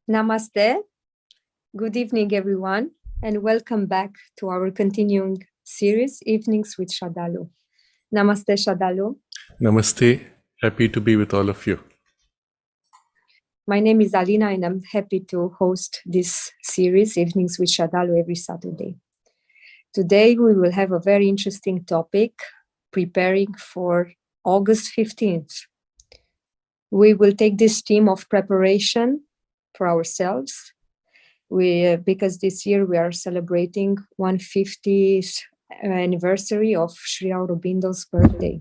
Namaste. Good evening, everyone, and welcome back to our continuing series, Evenings with Sraddhalu. Namaste, Sraddhalu. Namaste. Happy to be with all of you. My name is Alina, and I'm happy to host this series, Evenings with Sraddhalu, every Saturday. Today, we will have a very interesting topic, preparing for August 15th. We will take this theme of preparation for ourselves. Because this year we are celebrating 150th anniversary of Sri Aurobindo's birthday.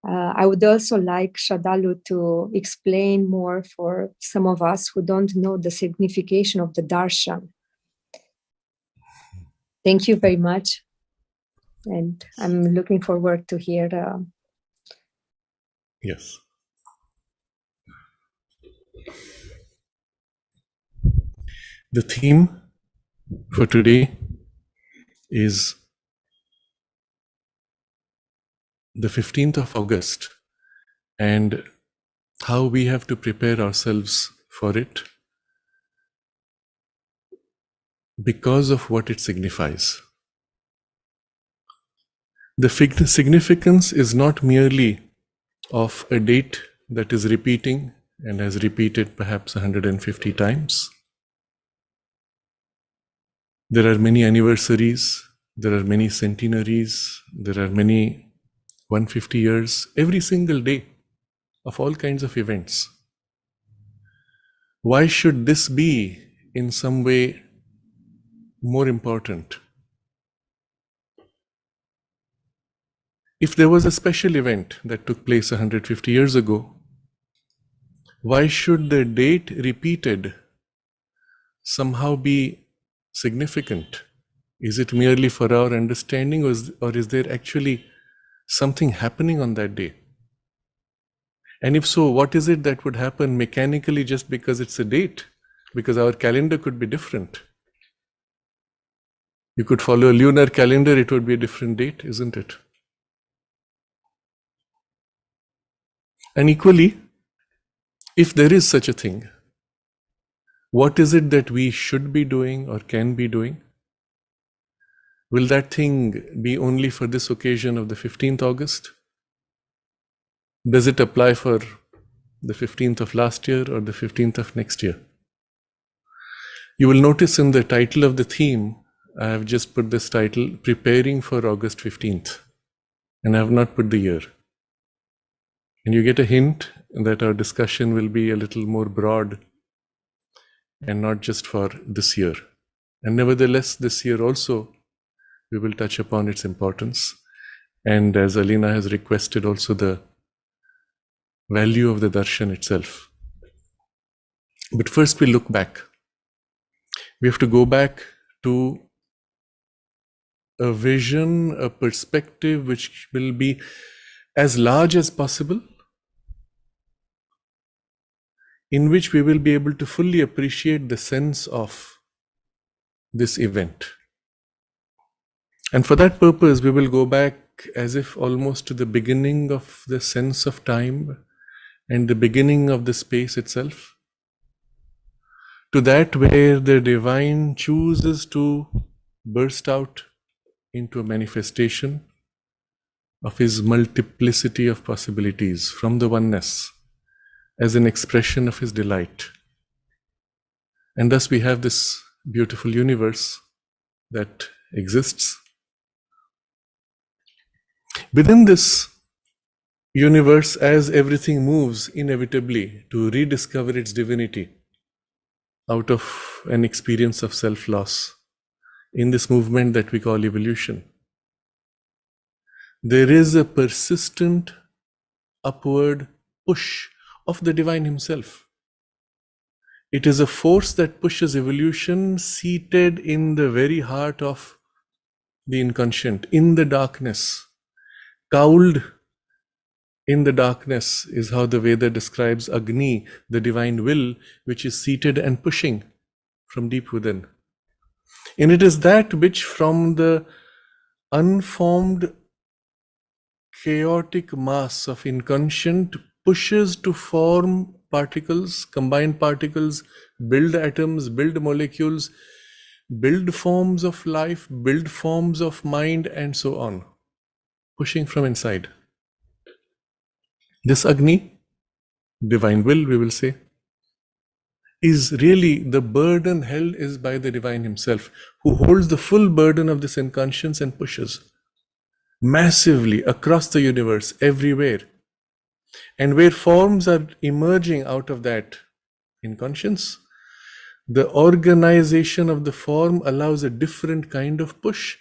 I would also like Sraddhalu to explain more for some of us who don't know the signification of the darshan. Thank you very much. And I'm looking forward to hear. Yes. The theme for today is the 15th of August and how we have to prepare ourselves for it because of what it signifies. The significance is not merely of a date that is repeating and has repeated perhaps 150 times. There are many anniversaries, there are many centenaries, there are many 150 years, every single day of all kinds of events. Why should this be in some way more important? If there was a special event that took place 150 years ago, why should the date repeated somehow be significant? Is it merely for our understanding, or is there actually something happening on that day? And if so, what is it that would happen mechanically just because it's a date? Because our calendar could be different. You could follow a lunar calendar, it would be a different date, isn't it? And equally, if there is such a thing, what is it that we should be doing or can be doing? Will that thing be only for this occasion of the 15th August? Does it apply for the 15th of last year or the 15th of next year? You will notice in the title of the theme, I have just put this title, Preparing for August 15th, and I have not put the year. And you get a hint that our discussion will be a little more broad and not just for this year. And nevertheless, this year also, we will touch upon its importance. And as Alina has requested, also the value of the darshan itself. But first we look back. We have to go back to a vision, a perspective which will be as large as possible, in which we will be able to fully appreciate the sense of this event. And for that purpose, we will go back as if almost to the beginning of the sense of time and the beginning of the space itself, to that where the divine chooses to burst out into a manifestation of his multiplicity of possibilities from the oneness as an expression of his delight. And thus we have this beautiful universe that exists. Within this universe, as everything moves inevitably to rediscover its divinity out of an experience of self-loss, in this movement that we call evolution, there is a persistent upward push of the divine himself. It is a force that pushes evolution, seated in the very heart of the inconscient, in the darkness, cowled in the darkness is how the Veda describes Agni, the divine will, which is seated and pushing from deep within. And it is that which from the unformed, chaotic mass of inconscient pushes to form particles, combined particles, build atoms, build molecules, build forms of life, build forms of mind, and so on, pushing from inside. This Agni, divine will, we will say, is really the burden held is by the divine himself, who holds the full burden of this inconscience and pushes massively across the universe, everywhere. And where forms are emerging out of that inconscience, the organization of the form allows a different kind of push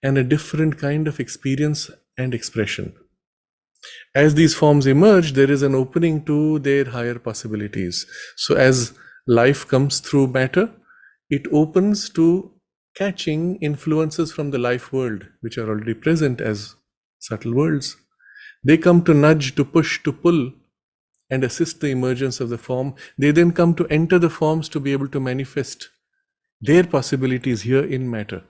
and a different kind of experience and expression. As these forms emerge, there is an opening to their higher possibilities. So as life comes through matter, it opens to catching influences from the life world, which are already present as subtle worlds. They come to nudge, to push, to pull, and assist the emergence of the form. They then come to enter the forms to be able to manifest their possibilities here in matter.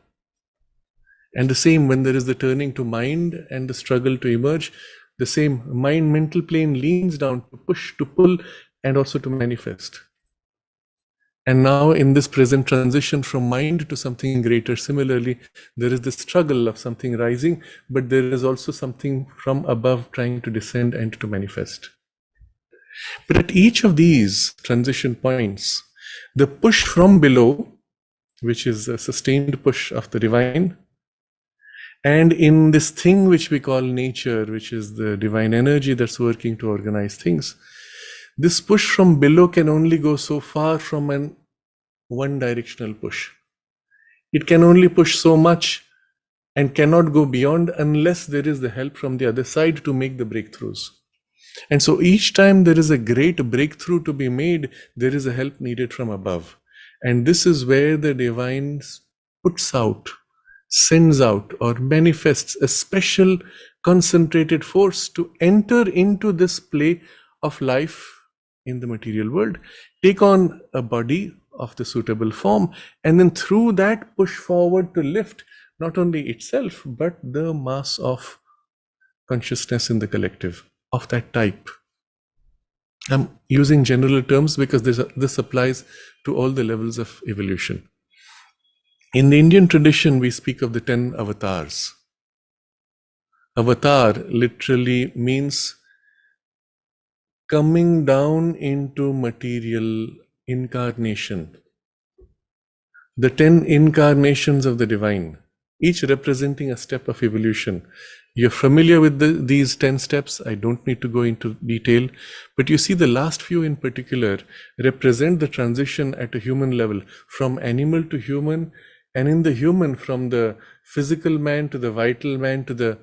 And the same when there is the turning to mind and the struggle to emerge, the same mind mental plane leans down to push, to pull, and also to manifest. And now in this present transition from mind to something greater, similarly, there is the struggle of something rising, but there is also something from above trying to descend and to manifest. But at each of these transition points, the push from below, which is a sustained push of the divine, and in this thing which we call nature, which is the divine energy that's working to organize things, this push from below can only go so far from an one directional push. It can only push so much and cannot go beyond unless there is the help from the other side to make the breakthroughs. And so each time there is a great breakthrough to be made, there is a help needed from above. And this is where the divine puts out, sends out, or manifests a special concentrated force to enter into this play of life in the material world, take on a body of the suitable form, and then through that push forward to lift not only itself, but the mass of consciousness in the collective of that type. I'm using general terms because this applies to all the levels of evolution. In the Indian tradition, we speak of the 10 avatars. Avatar literally means coming down into material incarnation. The 10 incarnations of the divine, each representing a step of evolution. You're familiar with these 10 steps. I don't need to go into detail, but you see the last few in particular represent the transition at a human level from animal to human, and in the human from the physical man to the vital man to the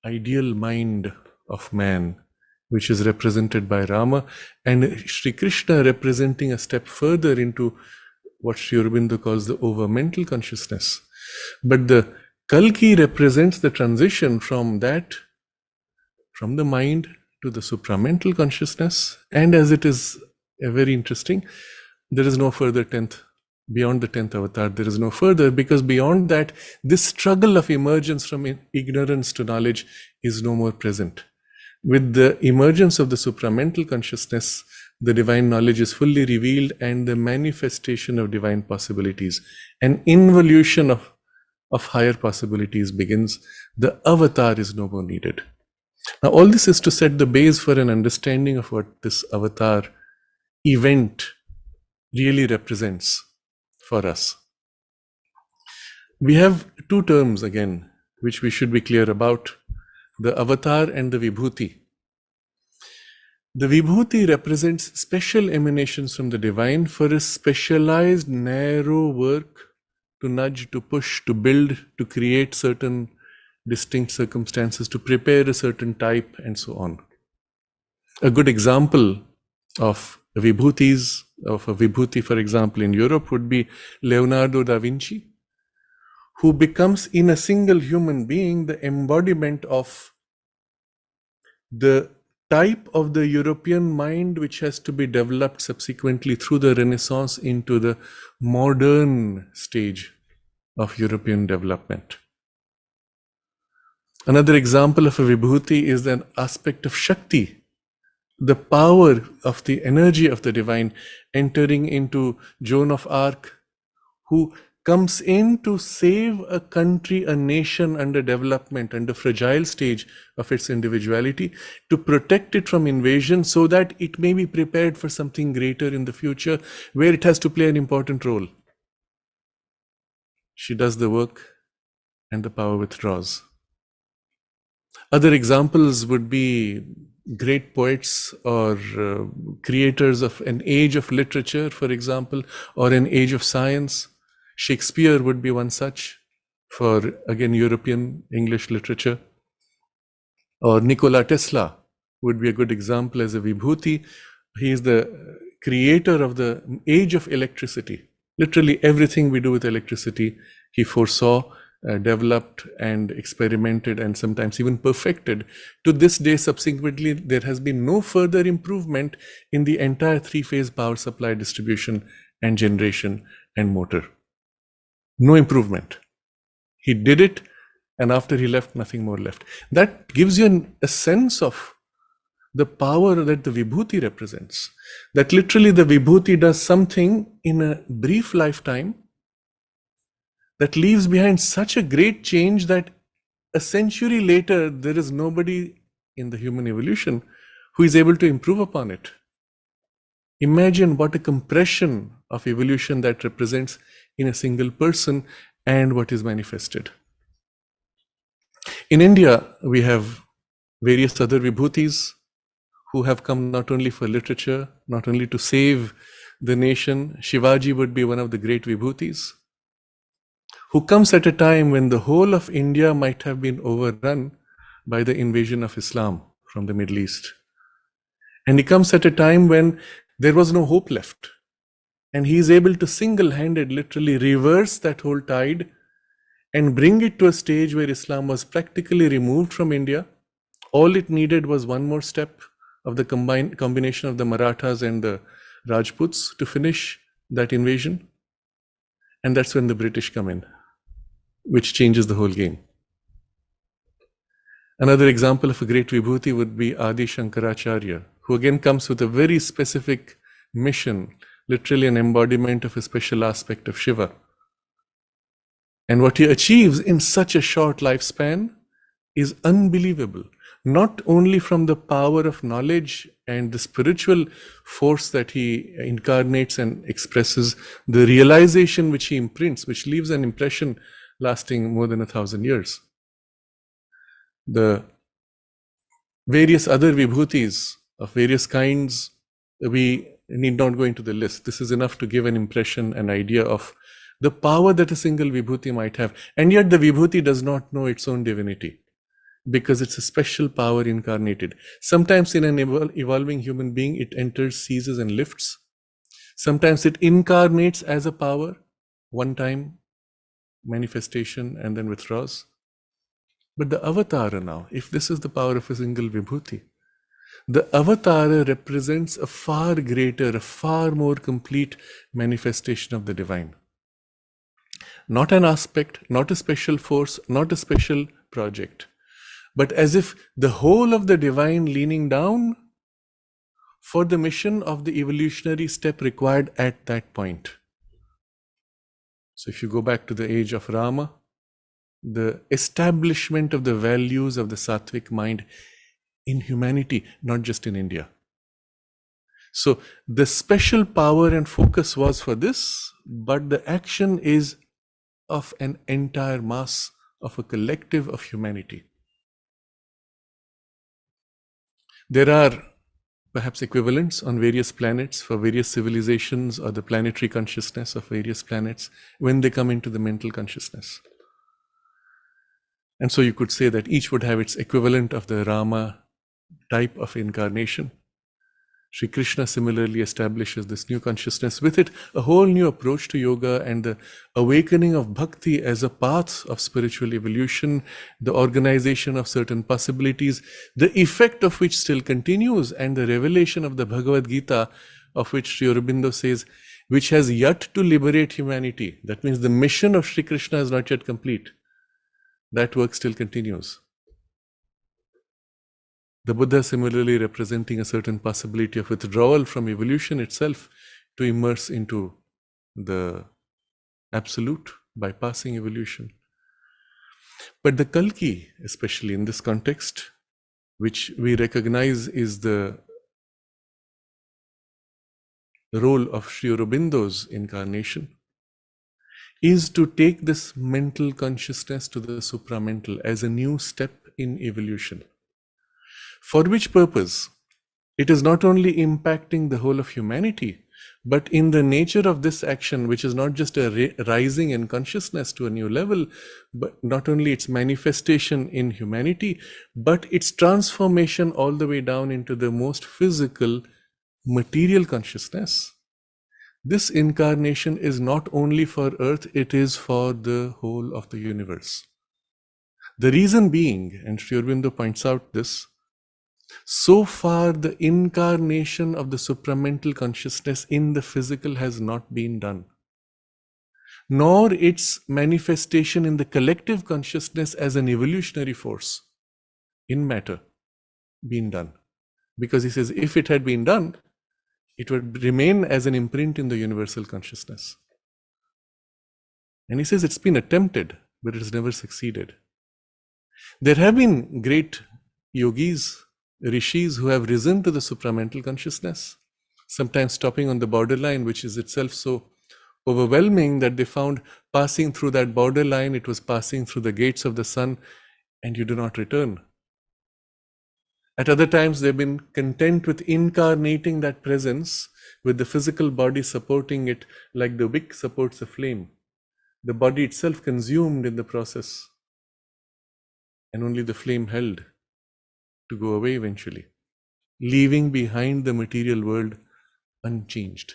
ideal mind of man, which is represented by Rama, and Sri Krishna representing a step further into what Sri Aurobindo calls the over-mental consciousness. But the Kalki represents the transition from the mind to the supramental consciousness. And as it is very interesting, there is no further 10th, beyond the 10th avatar, there is no further, because beyond that, this struggle of emergence from ignorance to knowledge is no more present. With the emergence of the supramental consciousness, the divine knowledge is fully revealed and the manifestation of divine possibilities, an involution of higher possibilities begins. The avatar is no more needed. Now, all this is to set the base for an understanding of what this avatar event really represents for us. We have two terms again, which we should be clear about: the avatar and the vibhuti. The vibhuti represents special emanations from the divine for a specialized, narrow work to nudge, to push, to build, to create certain distinct circumstances, to prepare a certain type, and so on. A good example of vibhutis, of a vibhuti, for example, in Europe would be Leonardo da Vinci, who becomes in a single human being the embodiment of the type of the European mind which has to be developed subsequently through the Renaissance into the modern stage of European development. Another example of a vibhuti is an aspect of Shakti, the power of the energy of the divine entering into Joan of Arc, who comes in to save a country, a nation under development, under fragile stage of its individuality, to protect it from invasion so that it may be prepared for something greater in the future where it has to play an important role. She does the work and the power withdraws. Other examples would be great poets or creators of an age of literature, for example, or an age of science. Shakespeare would be one such for, again, European English literature. Or Nikola Tesla would be a good example as a vibhuti. He is the creator of the age of electricity. Literally everything we do with electricity, he foresaw, developed and experimented and sometimes even perfected. To this day, subsequently, there has been no further improvement in the entire three-phase power supply distribution and generation and motor. No improvement. He did it, and after he left, nothing more left. That gives you a sense of the power that the vibhuti represents. That literally the vibhuti does something in a brief lifetime that leaves behind such a great change that a century later, there is nobody in the human evolution who is able to improve upon it. Imagine what a compression of evolution that represents in a single person and what is manifested. In India, we have various other vibhutis who have come not only for literature, not only to save the nation. Shivaji would be one of the great vibhutis, who comes at a time when the whole of India might have been overrun by the invasion of Islam from the Middle East. And he comes at a time when there was no hope left. And he is able to single-handed, literally reverse that whole tide and bring it to a stage where Islam was practically removed from India. All it needed was one more step of the combination of the Marathas and the Rajputs to finish that invasion. And that's when the British come in, which changes the whole game. Another example of a great vibhuti would be Adi Shankaracharya, who again comes with a very specific mission, literally an embodiment of a special aspect of Shiva. And what he achieves in such a short lifespan is unbelievable, not only from the power of knowledge and the spiritual force that he incarnates and expresses, the realization which he imprints, which leaves an impression lasting more than 1,000 years. The various other vibhutis of various kinds, we need not go into the list. This is enough to give an impression, an idea of the power that a single vibhuti might have. And yet the vibhuti does not know its own divinity, because it's a special power incarnated. Sometimes in an evolving human being, it enters, seizes, and lifts. Sometimes it incarnates as a power, one time manifestation, and then withdraws. But the avatara now, if this is the power of a single vibhuti, the avatara represents a far greater, a far more complete manifestation of the divine. Not an aspect, not a special force, not a special project, but as if the whole of the divine leaning down for the mission of the evolutionary step required at that point. So if you go back to the age of Rama, the establishment of the values of the sattvic mind in humanity, not just in India. So the special power and focus was for this, but the action is of an entire mass, of a collective of humanity. There are perhaps equivalents on various planets for various civilizations or the planetary consciousness of various planets when they come into the mental consciousness. And so you could say that each would have its equivalent of the Rama type of incarnation. Sri Krishna similarly establishes this new consciousness, with it a whole new approach to yoga and the awakening of bhakti as a path of spiritual evolution, the organization of certain possibilities, the effect of which still continues, and the revelation of the Bhagavad Gita, of which Sri Aurobindo says, which has yet to liberate humanity. That means the mission of Sri Krishna is not yet complete. That work still continues. The Buddha similarly representing a certain possibility of withdrawal from evolution itself to immerse into the absolute, bypassing evolution. But the Kalki, especially in this context, which we recognize is the role of Sri Aurobindo's incarnation, is to take this mental consciousness to the supramental as a new step in evolution. For which purpose it is not only impacting the whole of humanity, but in the nature of this action, which is not just a rising in consciousness to a new level, but not only its manifestation in humanity, but its transformation all the way down into the most physical, material consciousness. This incarnation is not only for Earth, it is for the whole of the universe. The reason being, and Sri Aurobindo points out this, so far the incarnation of the supramental consciousness in the physical has not been done, nor its manifestation in the collective consciousness as an evolutionary force in matter been done. Because he says if it had been done, it would remain as an imprint in the universal consciousness. And he says it's been attempted, but it has never succeeded. There have been great yogis, rishis who have risen to the supramental consciousness, sometimes stopping on the borderline, which is itself so overwhelming that they found passing through that borderline, it was passing through the gates of the sun, and you do not return. At other times, they've been content with incarnating that presence with the physical body supporting it like the wick supports a flame. The body itself consumed in the process, and only the flame held to go away eventually, leaving behind the material world unchanged.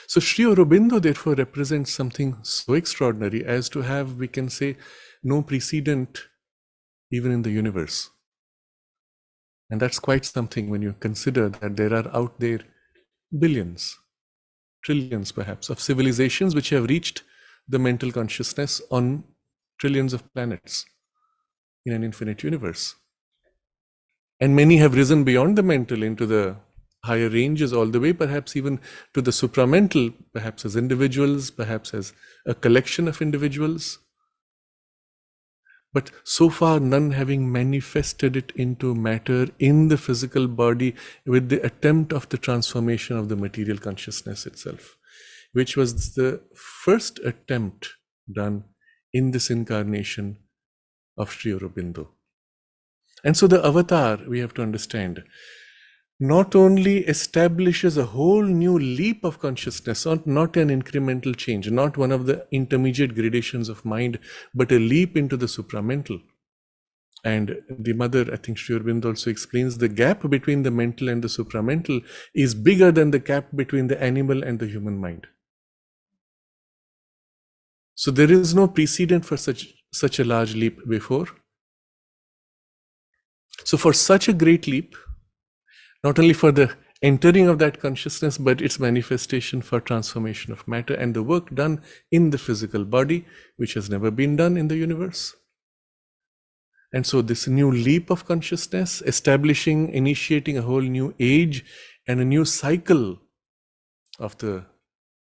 So Sri Aurobindo therefore represents something so extraordinary as to have, we can say, no precedent even in the universe. And that's quite something when you consider that there are out there billions, trillions perhaps, of civilizations which have reached the mental consciousness on trillions of planets in an infinite universe. And many have risen beyond the mental into the higher ranges, all the way perhaps even to the supramental, perhaps as individuals, perhaps as a collection of individuals. But so far none having manifested it into matter in the physical body with the attempt of the transformation of the material consciousness itself, which was the first attempt done in this incarnation of Sri Aurobindo. And so the avatar, we have to understand, not only establishes a whole new leap of consciousness, not an incremental change, not one of the intermediate gradations of mind, but a leap into the supramental. And the mother, I think Sri Aurobindo also explains, the gap between the mental and the supramental is bigger than the gap between the animal and the human mind. So there is no precedent for such a large leap before. So for such a great leap, not only for the entering of that consciousness, but its manifestation for transformation of matter and the work done in the physical body, which has never been done in the universe. And so this new leap of consciousness, initiating a whole new age and a new cycle of the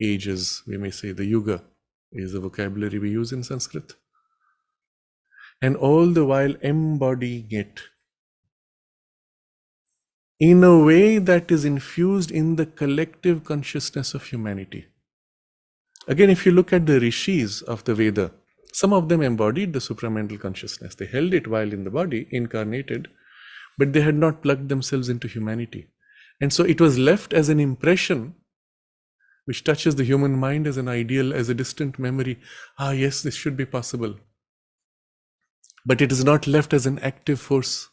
ages, we may say the yuga is the vocabulary we use in Sanskrit. And all the while embodying it in a way that is infused in the collective consciousness of humanity. Again, if you look at the rishis of the Veda, some of them embodied the supramental consciousness. They held it while in the body, incarnated, but they had not plugged themselves into humanity. And so it was left as an impression which touches the human mind as an ideal, as a distant memory. Ah, yes, this should be possible. But it is not left as an active force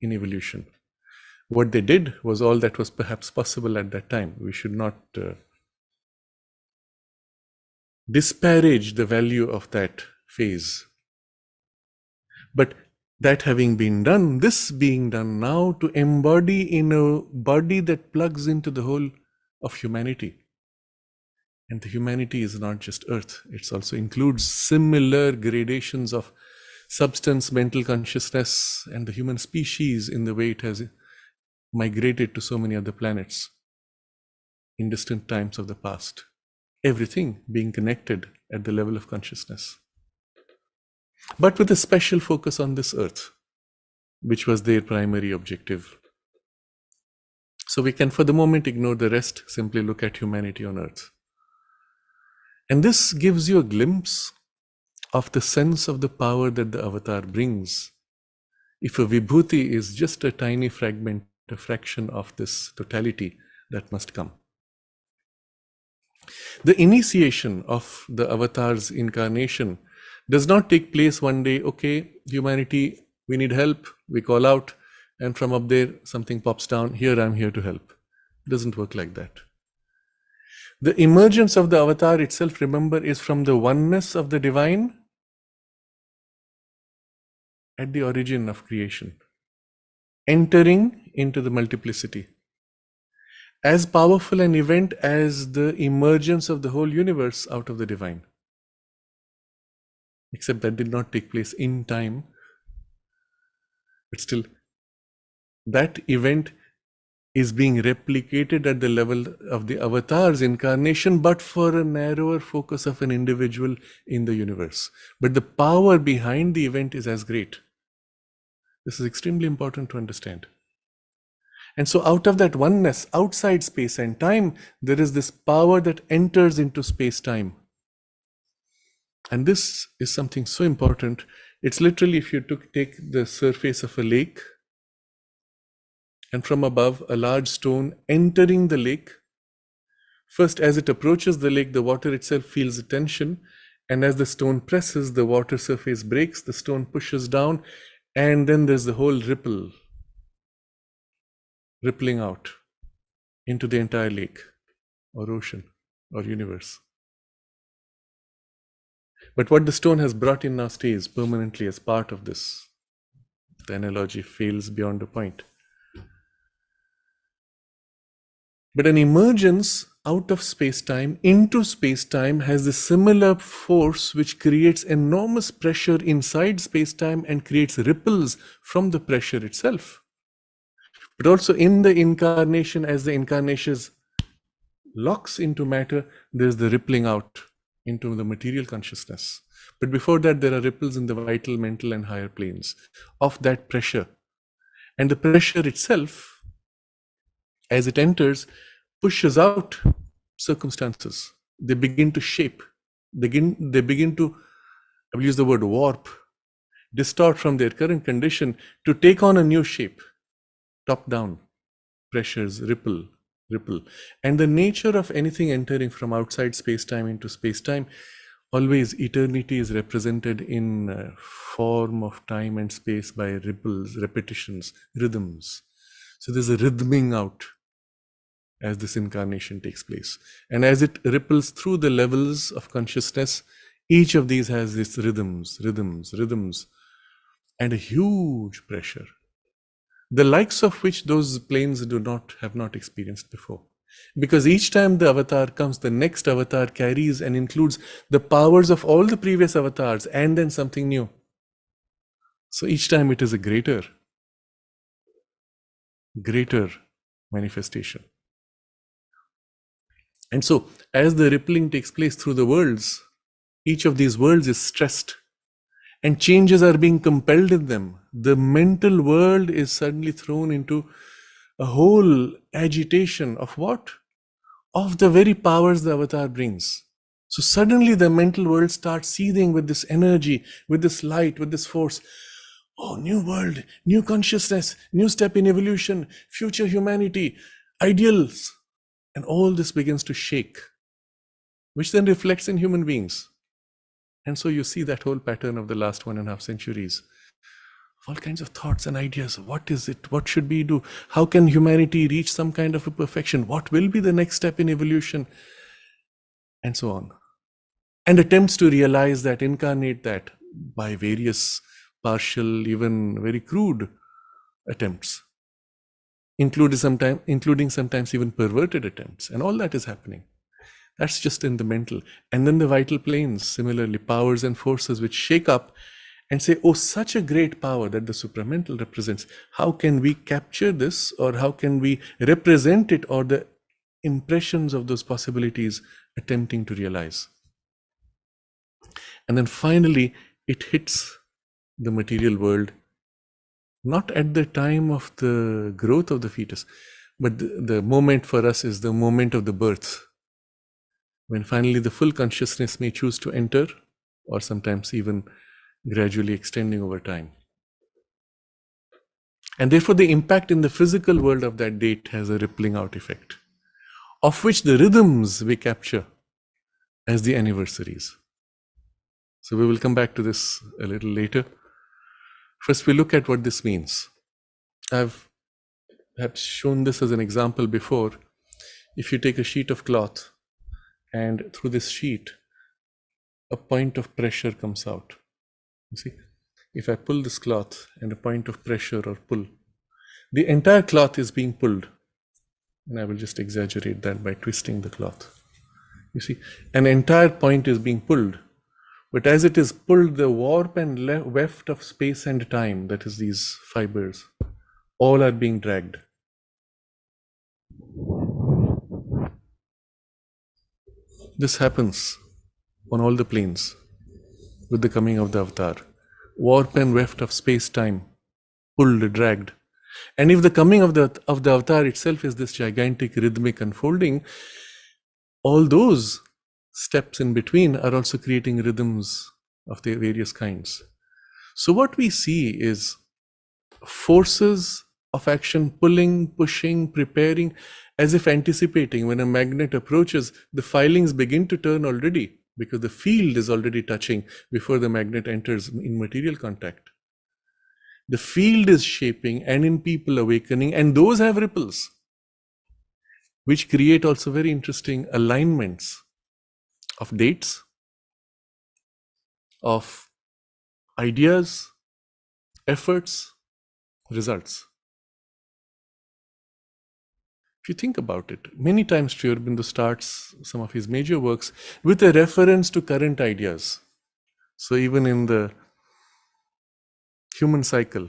in evolution. What they did was all that was perhaps possible at that time. We should not disparage the value of that phase. But that having been done, this being done now to embody in a body that plugs into the whole of humanity. And the humanity is not just earth, it also includes similar gradations of substance, mental consciousness, and the human species in the way it has migrated to so many other planets in distant times of the past. Everything being connected at the level of consciousness, but with a special focus on this earth, which was their primary objective. So we can for the moment ignore the rest, simply look at humanity on earth. And this gives you a glimpse of the sense of the power that the avatar brings. If a vibhuti is just a tiny fragment, a fraction of this totality that must come. The initiation of the avatar's incarnation does not take place one day, okay, humanity, we need help, we call out, and from up there something pops down, here I'm here to help. It doesn't work like that. The emergence of the avatar itself, remember, is from the oneness of the divine at the origin of creation, entering into the multiplicity. As powerful an event as the emergence of the whole universe out of the divine. Except that did not take place in time. But still, that event is being replicated at the level of the avatar's incarnation, but for a narrower focus of an individual in the universe. But the power behind the event is as great. This is extremely important to understand. And so out of that oneness, outside space and time, there is this power that enters into space-time. And this is something so important. It's literally, if you take the surface of a lake, and from above, a large stone entering the lake. First, as it approaches the lake, the water itself feels a tension. And as the stone presses, the water surface breaks, the stone pushes down, and then there's the whole rippling out into the entire lake or ocean or universe. But what the stone has brought in now stays permanently as part of this. The analogy fails beyond a point. But an emergence out of space-time into space-time has the similar force which creates enormous pressure inside space-time and creates ripples from the pressure itself. But also in the incarnation, as the incarnation locks into matter, there's the rippling out into the material consciousness. But before that, there are ripples in the vital, mental, and higher planes of that pressure. And the pressure itself, as it enters, pushes out circumstances. They begin to shape. They begin to, I will use the word warp, distort from their current condition to take on a new shape. Top down, pressures, ripple. And the nature of anything entering from outside space-time into space-time, always eternity is represented in form of time and space by ripples, repetitions, rhythms. So there's a rhythming out as this incarnation takes place. And as it ripples through the levels of consciousness, each of these has these rhythms, and a huge pressure, the likes of which those planes have not experienced before. Because each time the avatar comes, the next avatar carries and includes the powers of all the previous avatars and then something new. So each time it is a greater manifestation. And so, as the rippling takes place through the worlds, each of these worlds is stressed and changes are being compelled in them. The mental world is suddenly thrown into a whole agitation of what? Of the very powers the avatar brings. So suddenly the mental world starts seething with this energy, with this light, with this force. Oh, new world, new consciousness, new step in evolution, future humanity, ideals. And all this begins to shake, which then reflects in human beings. And so you see that whole pattern of the last 1.5 centuries. All kinds of thoughts and ideas. What is it? What should we do? How can humanity reach some kind of a perfection? What will be the next step in evolution? And so on. And attempts to realize that, incarnate that by various partial, even very crude attempts. Including sometimes even perverted attempts, and all that is happening. That's just in the mental. And then the vital planes, similarly, powers and forces which shake up and say, oh, such a great power that the supramental represents. How can we capture this, or how can we represent it, or the impressions of those possibilities attempting to realize? And then finally, it hits the material world, not at the time of the growth of the fetus, but the moment for us is the moment of the birth, when finally the full consciousness may choose to enter, or sometimes even gradually extending over time. And therefore the impact in the physical world of that date has a rippling out effect, of which the rhythms we capture as the anniversaries. So we will come back to this a little later. First, we look at what this means. I've perhaps shown this as an example before. If you take a sheet of cloth, and through this sheet, a point of pressure comes out. You see, if I pull this cloth and a point of pressure or pull, the entire cloth is being pulled. And I will just exaggerate that by twisting the cloth. You see, an entire point is being pulled. But as it is pulled, the warp and weft of space and time, that is these fibers, all are being dragged. This happens on all the planes with the coming of the avatar. Warp and weft of space-time, pulled, dragged. And if the coming of the avatar itself is this gigantic rhythmic unfolding, all those steps in between are also creating rhythms of the various kinds. So what we see is forces of action, pulling, pushing, preparing, as if anticipating. When a magnet approaches, the filings begin to turn already, because the field is already touching before the magnet enters in material contact. The field is shaping, and in people awakening, and those have ripples, which create also very interesting alignments of dates, of ideas, efforts, results. If you think about it, many times Sri Aurobindo starts some of his major works with a reference to current ideas. So even in the human cycle,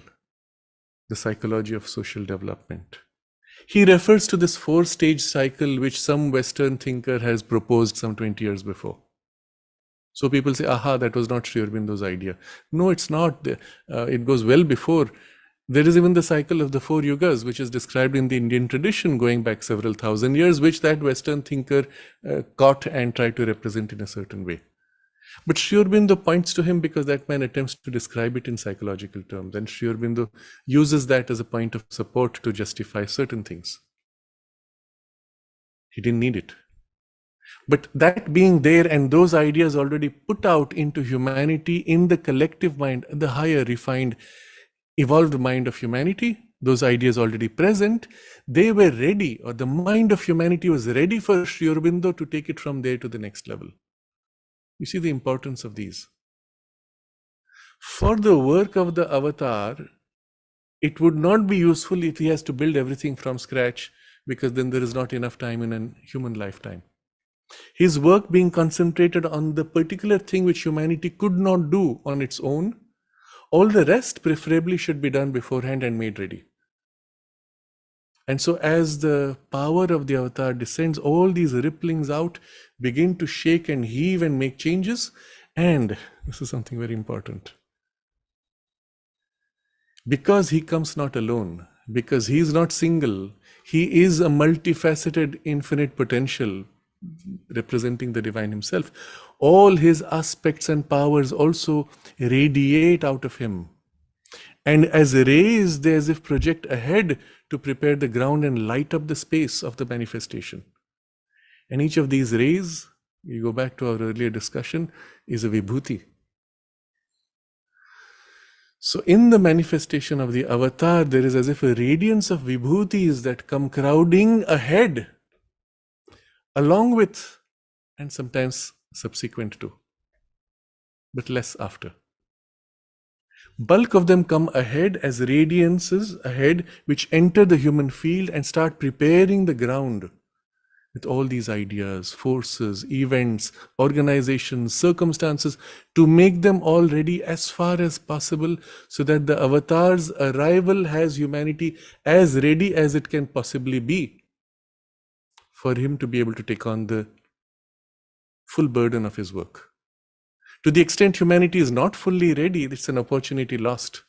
the psychology of social development, he refers to this 4-stage cycle which some Western thinker has proposed some 20 years before. So people say, aha, that was not Sri Aurobindo's idea. No, it's not. It goes well before. There is even the cycle of the 4 yugas, which is described in the Indian tradition going back several thousand years, which that Western thinker caught and tried to represent in a certain way. But Sri Aurobindo points to him because that man attempts to describe it in psychological terms, and Sri Aurobindo uses that as a point of support to justify certain things. He didn't need it. But that being there, and those ideas already put out into humanity in the collective mind, the higher, refined, evolved mind of humanity, those ideas already present, they were ready, or the mind of humanity was ready for Sri Aurobindo to take it from there to the next level. You see the importance of these. For the work of the avatar, it would not be useful if he has to build everything from scratch, because then there is not enough time in a human lifetime. His work being concentrated on the particular thing which humanity could not do on its own, all the rest preferably should be done beforehand and made ready. And so as the power of the avatar descends, all these ripplings out begin to shake and heave and make changes. And this is something very important. Because he comes not alone, because he is not single, he is a multifaceted infinite potential representing the divine himself. All his aspects and powers also radiate out of him. And as rays, they as if project ahead to prepare the ground and light up the space of the manifestation. And each of these rays, you go back to our earlier discussion, is a vibhuti. So in the manifestation of the avatar, there is as if a radiance of vibhutis that come crowding ahead, along with, and sometimes subsequent to, but less after. Bulk of them come ahead as radiances ahead, which enter the human field and start preparing the ground, with all these ideas, forces, events, organizations, circumstances, to make them all ready as far as possible so that the avatar's arrival has humanity as ready as it can possibly be for him to be able to take on the full burden of his work. To the extent humanity is not fully ready, it's an opportunity lost.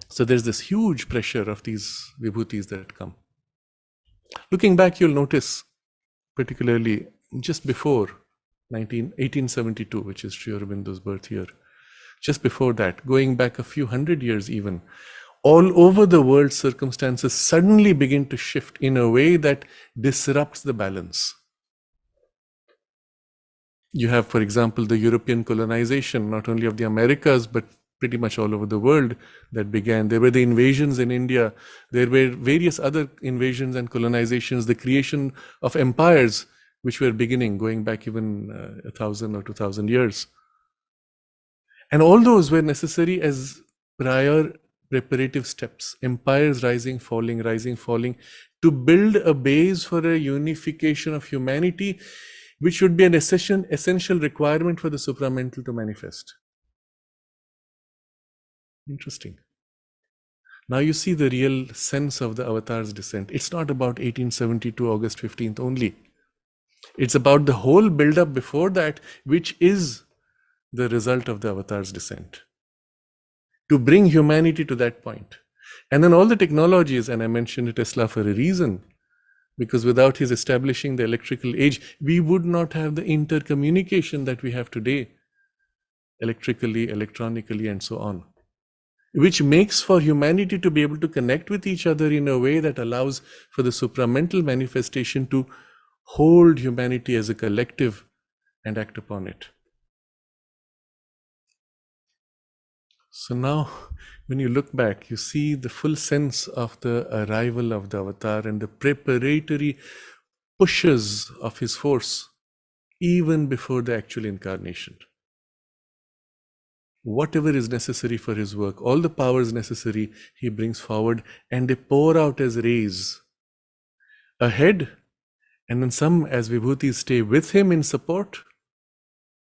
So there's this huge pressure of these vibhutis that come. Looking back, you'll notice, particularly just before 1872, which is Sri Aurobindo's birth year, just before that, going back a few hundred years even, all over the world, circumstances suddenly begin to shift in a way that disrupts the balance. You have, for example, the European colonization, not only of the Americas, but pretty much all over the world that began. There were the invasions in India. There were various other invasions and colonizations, the creation of empires, which were beginning, going back even 1,000 or 2,000 years. And all those were necessary as prior preparative steps, empires rising, falling, to build a base for a unification of humanity, which should be an essential requirement for the supramental to manifest. Interesting. Now you see the real sense of the avatar's descent. It's not about 1872 August 15th only. It's about the whole build-up before that, which is the result of the avatar's descent. To bring humanity to that point. And then all the technologies, and I mentioned Tesla for a reason, because without his establishing the electrical age, we would not have the intercommunication that we have today, electrically, electronically, and so on, which makes for humanity to be able to connect with each other in a way that allows for the supramental manifestation to hold humanity as a collective and act upon it. So now, when you look back, you see the full sense of the arrival of the avatar and the preparatory pushes of his force even before the actual incarnation. Whatever is necessary for his work, all the powers necessary, he brings forward, and they pour out as rays ahead, and then some as vibhutis stay with him in support.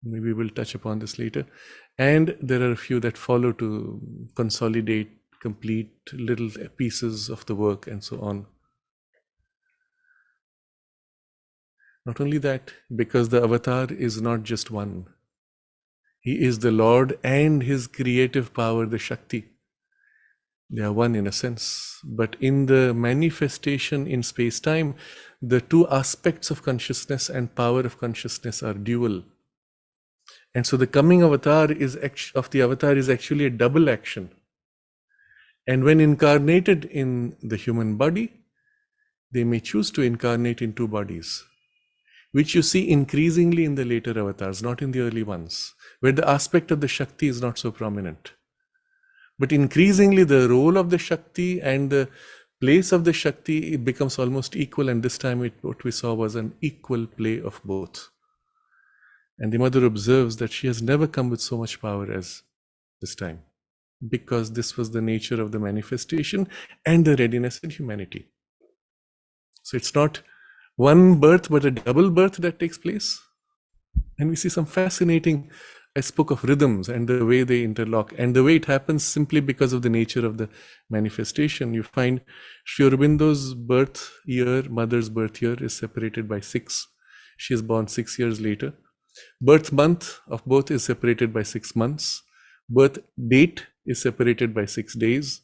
Maybe we'll touch upon this later. And there are a few that follow to consolidate, complete little pieces of the work and so on. Not only that, because the avatar is not just one. He is the Lord and his creative power, the Shakti. They are one in a sense. But in the manifestation in space-time, the two aspects of consciousness and power of consciousness are dual. And so the coming avatar is actually a double action. And when incarnated in the human body, they may choose to incarnate in two bodies, which you see increasingly in the later avatars, not in the early ones, where the aspect of the Shakti is not so prominent. But increasingly the role of the Shakti and the place of the Shakti, it becomes almost equal, and this time what we saw was an equal play of both. And the mother observes that she has never come with so much power as this time, because this was the nature of the manifestation and the readiness in humanity. So it's not one birth, but a double birth that takes place. And we see some fascinating, I spoke of rhythms and the way they interlock, and the way it happens simply because of the nature of the manifestation. You find Sri Aurobindo's birth year, mother's birth year, is separated by 6. She is born 6 years later. Birth month of both is separated by 6 months. Birth date is separated by 6 days.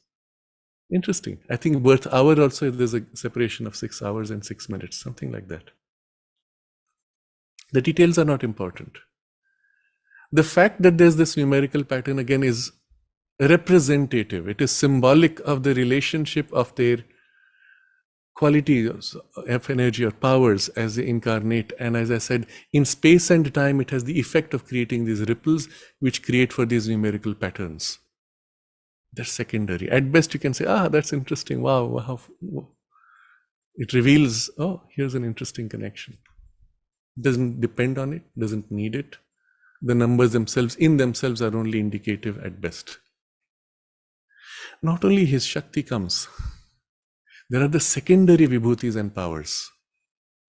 Interesting. I think birth hour also, there's a separation of 6 hours and 6 minutes, something like that. The details are not important. The fact that there's this numerical pattern again is representative. It is symbolic of the relationship of their qualities of energy or powers as they incarnate. And as I said, in space and time, it has the effect of creating these ripples, which create for these numerical patterns. They're secondary. At best, you can say, that's interesting. Wow. It reveals, here's an interesting connection. Doesn't depend on it, doesn't need it. The numbers themselves, in themselves, are only indicative at best. Not only his Shakti comes, there are the secondary vibhutis and powers.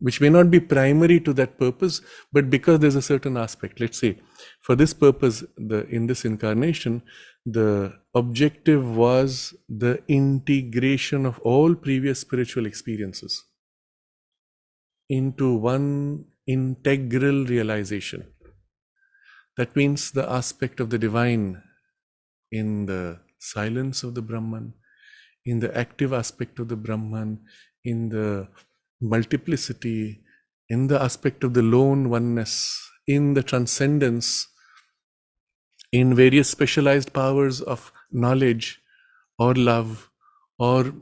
which may not be primary to that purpose, but because there's a certain aspect. Let's say, for this purpose, in this incarnation, the objective was the integration of all previous spiritual experiences into one integral realization. That means the aspect of the divine in the silence of the Brahman, in the active aspect of the Brahman, in the multiplicity, in the aspect of the lone oneness, in the transcendence, in various specialized powers of knowledge or love or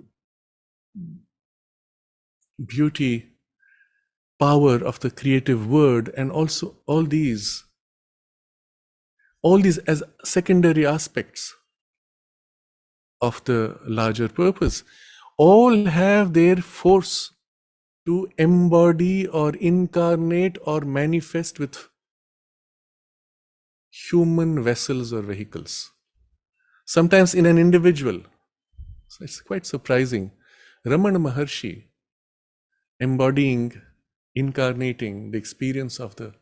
beauty, power of the creative word, and also all these as secondary aspects of the larger purpose, all have their force to embody or incarnate or manifest with human vessels or vehicles, sometimes in an individual. So it's quite surprising. Ramana Maharshi embodying, incarnating the experience of the,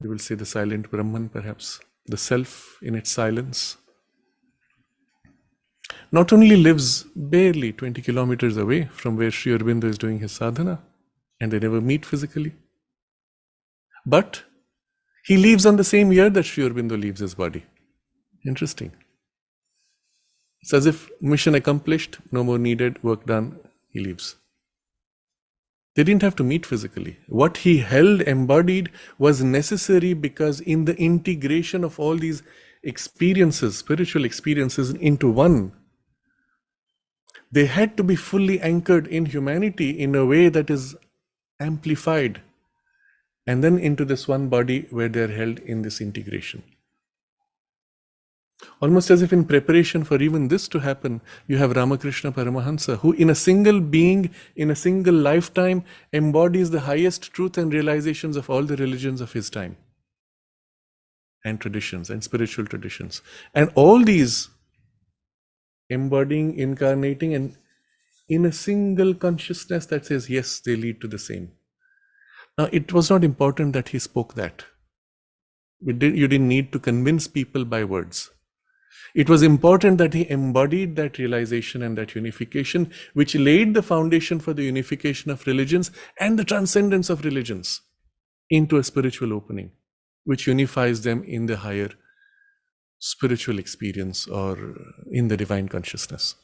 we will say, the silent Brahman, perhaps, the self in its silence, not only lives barely 20 kilometers away from where Sri Aurobindo is doing his sadhana, and they never meet physically, but he leaves on the same year that Sri Aurobindo leaves his body. Interesting. It's as if mission accomplished, no more needed, work done, he leaves. They didn't have to meet physically. What he held embodied was necessary because in the integration of all these experiences, spiritual experiences, into one, they had to be fully anchored in humanity in a way that is amplified, and then into this one body where they are held in this integration. Almost as if in preparation for even this to happen, you have Ramakrishna Paramahansa, who in a single being, in a single lifetime, embodies the highest truth and realizations of all the religions of his time and traditions and spiritual traditions. And all these embodying, incarnating, and in a single consciousness that says, yes, they lead to the same. Now, it was not important that he spoke that. You didn't need to convince people by words. It was important that he embodied that realization and that unification, which laid the foundation for the unification of religions and the transcendence of religions into a spiritual opening, which unifies them in the higher spiritual experience or in the divine consciousness.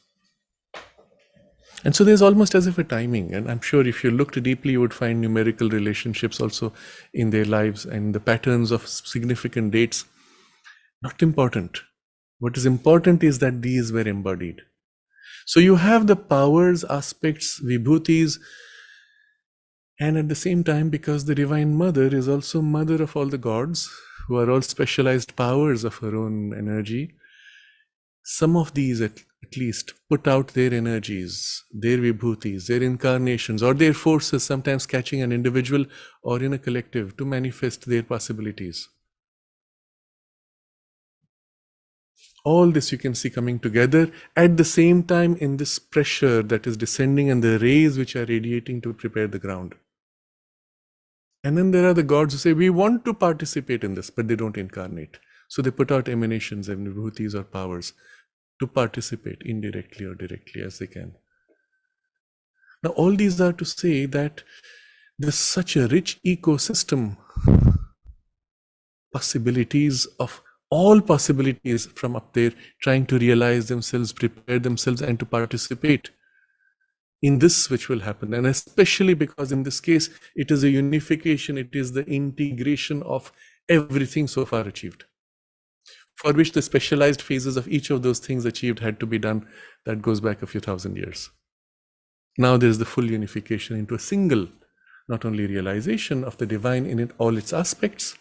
And so there's almost as if a timing, and I'm sure if you looked deeply, you would find numerical relationships also in their lives and the patterns of significant dates. Not important. What is important is that these were embodied. So you have the powers, aspects, vibhutis, and at the same time, because the Divine Mother is also mother of all the gods, who are all specialized powers of her own energy, some of these at least put out their energies, their vibhutis, their incarnations, or their forces, sometimes catching an individual or in a collective to manifest their possibilities. All this you can see coming together at the same time in this pressure that is descending and the rays which are radiating to prepare the ground. And then there are the gods who say, we want to participate in this, but they don't incarnate. So they put out emanations and vibhutis or powers to participate indirectly or directly as they can. Now, all these are to say that there's such a rich ecosystem, possibilities of all possibilities from up there, trying to realize themselves, prepare themselves, and to participate in this which will happen. And especially because in this case, it is a unification, it is the integration of everything so far achieved, for which the specialized phases of each of those things achieved had to be done. That goes back a few thousand years. Now there is the full unification into a single, not only realization of the divine in all its aspects,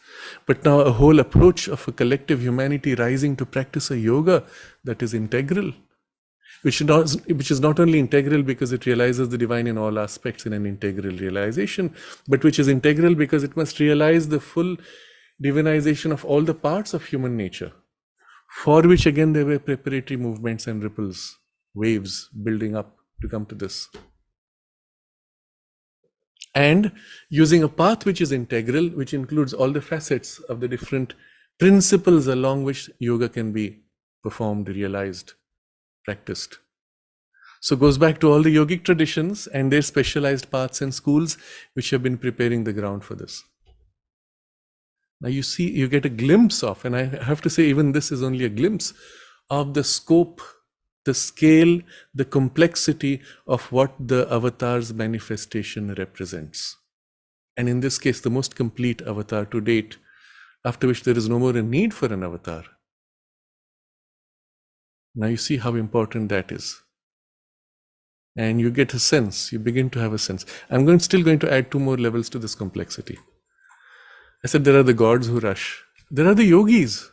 but now a whole approach of a collective humanity rising to practice a yoga that is integral, which is not only integral because it realizes the divine in all aspects in an integral realization, but which is integral because it must realize the full divinization of all the parts of human nature, for which again there were preparatory movements and ripples, waves building up to come to this. and using a path which is integral, which includes all the facets of the different principles along which yoga can be performed, realized, practiced. So it goes back to all the yogic traditions and their specialized paths and schools which have been preparing the ground for this. Now you see, you get a glimpse of, and I have to say even this is only a glimpse of the scope, the scale, the complexity of what the avatar's manifestation represents. And in this case, the most complete avatar to date, after which there is no more a need for an avatar. Now you see how important that is. And you get a sense, you begin to have a sense. I'm still going to add 2 more levels to this complexity. I said there are the gods who rush. There are the yogis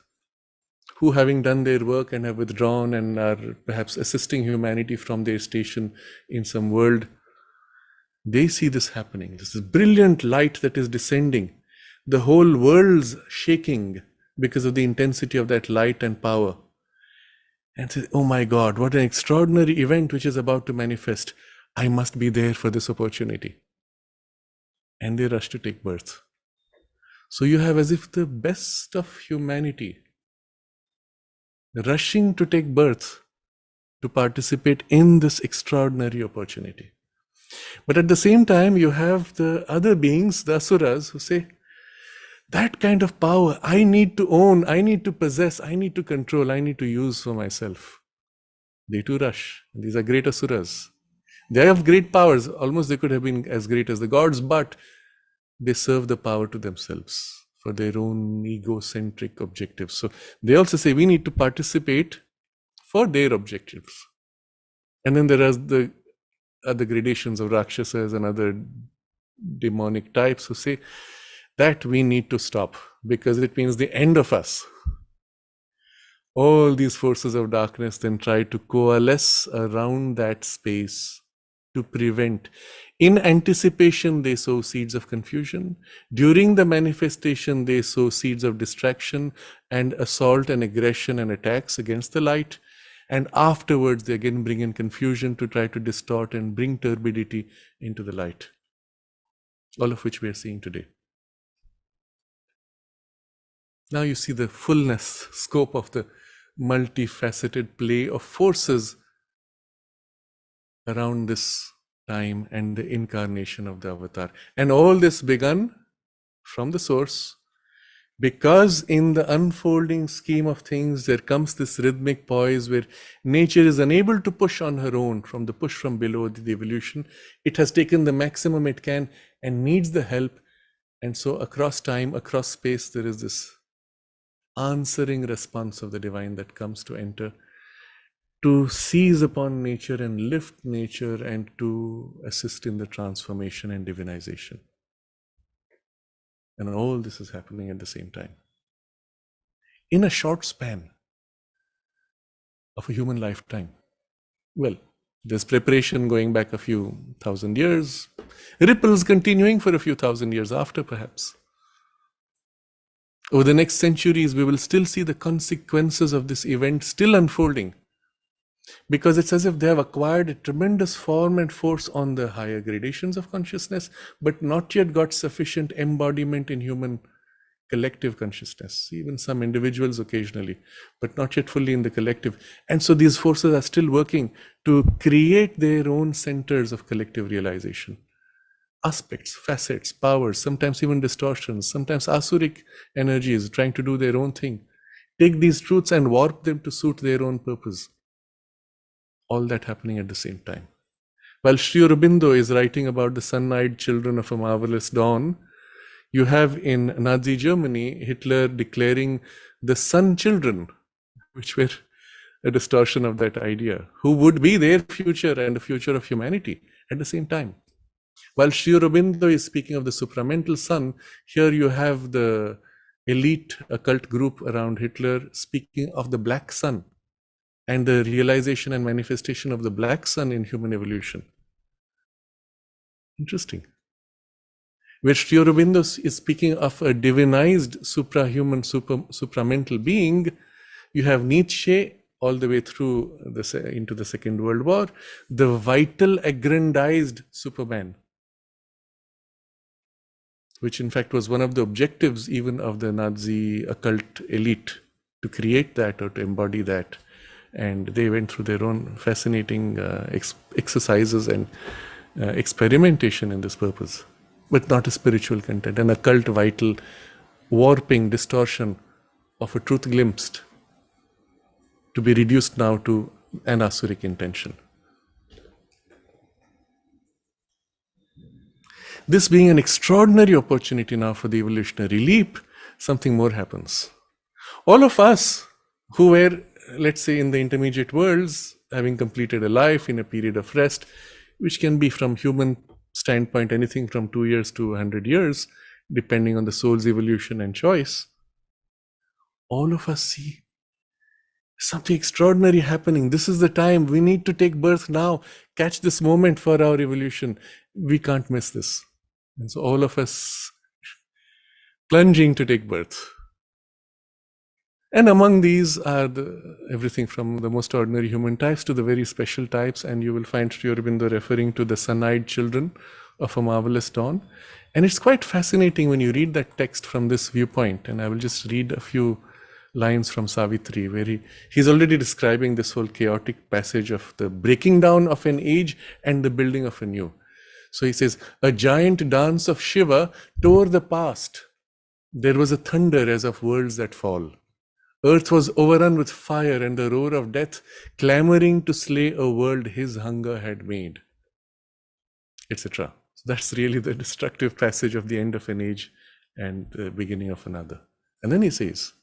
who, having done their work and have withdrawn and are perhaps assisting humanity from their station in some world, they see this happening. This is brilliant light that is descending. The whole world's shaking because of the intensity of that light and power. And say, oh my God, what an extraordinary event which is about to manifest. I must be there for this opportunity. And they rush to take birth. So you have as if the best of humanity rushing to take birth to participate in this extraordinary opportunity. But at the same time, you have the other beings, the asuras, who say, that kind of power, I need to own, I need to possess, I need to control, I need to use for myself. They too rush. These are great asuras. They have great powers. Almost they could have been as great as the gods, but they serve the power to themselves for their own egocentric objectives. So they also say we need to participate for their objectives. And then there are the other gradations of Rakshasas and other demonic types who say that we need to stop because it means the end of us. All these forces of darkness then try to coalesce around that space to prevent. In anticipation, they sow seeds of confusion. During the manifestation, they sow seeds of distraction and assault and aggression and attacks against the light. And afterwards, they again bring in confusion to try to distort and bring turbidity into the light. All of which we are seeing today. Now you see the fullness, scope of the multifaceted play of forces around this time and the incarnation of the avatar. And all this begun from the source, because in the unfolding scheme of things, there comes this rhythmic poise where nature is unable to push on her own from the push from below, the evolution. It has taken the maximum it can and needs the help. And so across time, across space, there is this answering response of the divine that comes to enter, to seize upon nature and lift nature and to assist in the transformation and divinization. And all this is happening at the same time. In a short span of a human lifetime. Well, there's preparation going back a few thousand years, ripples continuing for a few thousand years after, perhaps. Over the next centuries, we will still see the consequences of this event still unfolding, because it's as if they have acquired a tremendous form and force on the higher gradations of consciousness, but not yet got sufficient embodiment in human collective consciousness, even some individuals occasionally, but not yet fully in the collective. And so these forces are still working to create their own centers of collective realization. Aspects, facets, powers, sometimes even distortions, sometimes asuric energies trying to do their own thing. Take these truths and warp them to suit their own purpose. All that happening at the same time. While Sri Aurobindo is writing about the sun-eyed children of a marvelous dawn, you have in Nazi Germany, Hitler declaring the sun children, which were a distortion of that idea, who would be their future and the future of humanity at the same time. While Sri Aurobindo is speaking of the supramental sun, here you have the elite occult group around Hitler speaking of the black sun and the realization and manifestation of the black sun in human evolution. Interesting. Where Sri Aurobindo is speaking of a divinized supramental being, you have Nietzsche all the way through into the Second World War, the vital aggrandized Superman. which in fact was one of the objectives even of the Nazi occult elite, to create that or to embody that. And they went through their own fascinating exercises and experimentation in this purpose, but not a spiritual content, an occult, vital, warping, distortion of a truth glimpsed, to be reduced now to an asuric intention. This being an extraordinary opportunity now for the evolutionary leap, something more happens. All of us who were, let's say, in the intermediate worlds, having completed a life in a period of rest, which can be from human standpoint anything from 2 years to 100 years, depending on the soul's evolution and choice, all of us see something extraordinary happening. This is the time. We need to take birth now. Catch this moment for our evolution. We can't miss this. And so all of us plunging to take birth. And among these are everything from the most ordinary human types to the very special types. And you will find Sri Aurobindo referring to the sun-eyed children of a marvelous dawn. And it's quite fascinating when you read that text from this viewpoint. And I will just read a few lines from Savitri, where he's already describing this whole chaotic passage of the breaking down of an age and the building of a new. So he says, a giant dance of Shiva tore the past. There was a thunder as of worlds that fall. Earth was overrun with fire and the roar of death, clamoring to slay a world his hunger had made, etc. So that's really the destructive passage of the end of an age and the beginning of another. And then he says,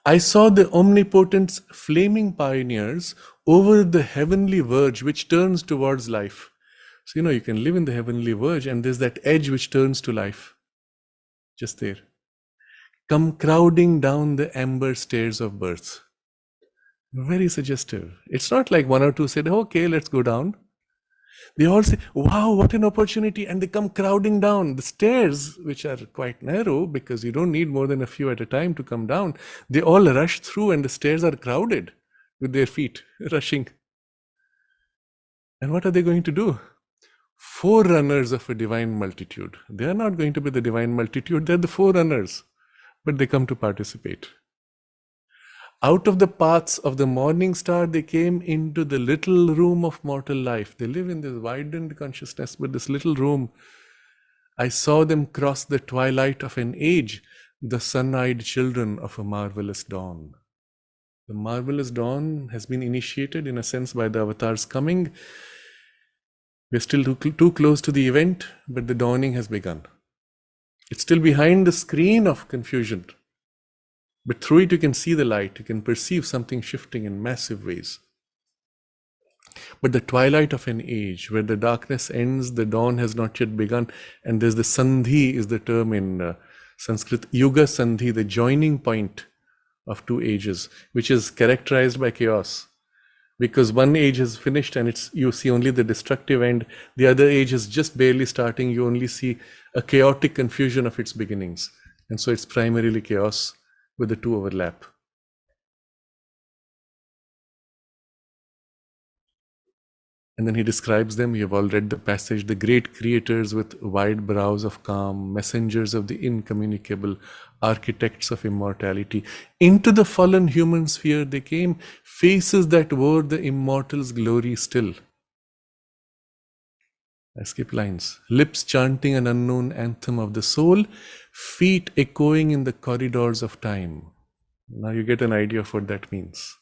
I saw the omnipotent's flaming pioneers over the heavenly verge which turns towards life. So, you can live in the heavenly verge and there's that edge which turns to life. Just there. Come crowding down the amber stairs of birth. Very suggestive. It's not like one or two said, okay, let's go down. They all say, wow, what an opportunity. And they come crowding down the stairs, which are quite narrow because you don't need more than a few at a time to come down. They all rush through and the stairs are crowded with their feet rushing. And what are they going to do? Forerunners of a divine multitude. They are not going to be the divine multitude. They're the forerunners, but they come to participate. Out of the paths of the morning star, they came into the little room of mortal life. They live in this widened consciousness, but this little room, I saw them cross the twilight of an age, the sun-eyed children of a marvelous dawn. The marvelous dawn has been initiated in a sense by the avatar's coming. We're still too close to the event, but the dawning has begun. It's still behind the screen of confusion. But through it, you can see the light. You can perceive something shifting in massive ways. But the twilight of an age, where the darkness ends, the dawn has not yet begun. And there's the sandhi is the term in Sanskrit, yuga sandhi, the joining point of two ages, which is characterized by chaos. Because one age is finished and you see only the destructive end. The other age is just barely starting. You only see a chaotic confusion of its beginnings. And so it's primarily chaos, with the two overlap. And then he describes them. You have all read the passage. The great creators with wide brows of calm, messengers of the incommunicable, architects of immortality. Into the fallen human sphere they came, faces that wore the immortal's glory still. I skip lines. Lips chanting an unknown anthem of the soul, feet echoing in the corridors of time. Now you get an idea of what that means.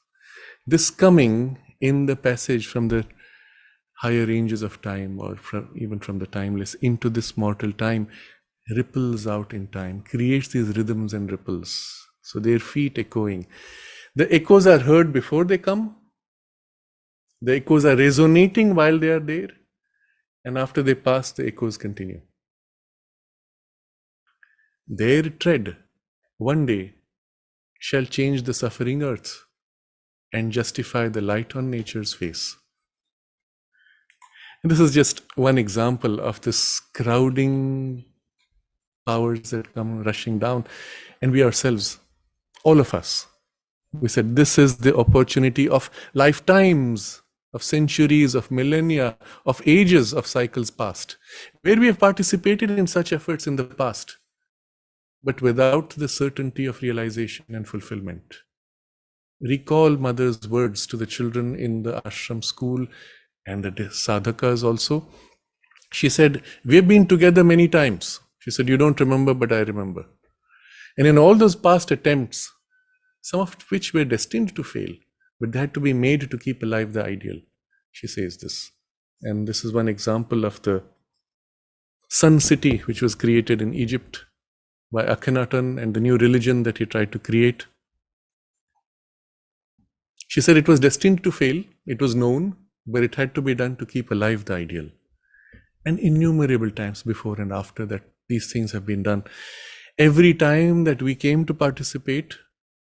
This coming in the passage from the higher ranges of time, or even from the timeless into this mortal time, ripples out in time, creates these rhythms and ripples. So their feet echoing. The echoes are heard before they come. The echoes are resonating while they are there. And after they pass, the echoes continue. Their tread, one day, shall change the suffering earth and justify the light on nature's face. And this is just one example of this crowding powers that come rushing down. And we ourselves, all of us, we said this is the opportunity of lifetimes of centuries, of millennia, of ages of cycles past, where we have participated in such efforts in the past, but without the certainty of realization and fulfillment. Recall mother's words to the children in the ashram school and the sadhakas also. She said, "We have been together many times." She said, "You don't remember, but I remember." And in all those past attempts, some of which were destined to fail, but they had to be made to keep alive the ideal. She says this. And this is one example of the sun city which was created in Egypt by Akhenaten and the new religion that he tried to create. She said it was destined to fail, it was known, but it had to be done to keep alive the ideal. And innumerable times before and after that, these things have been done. Every time that we came to participate,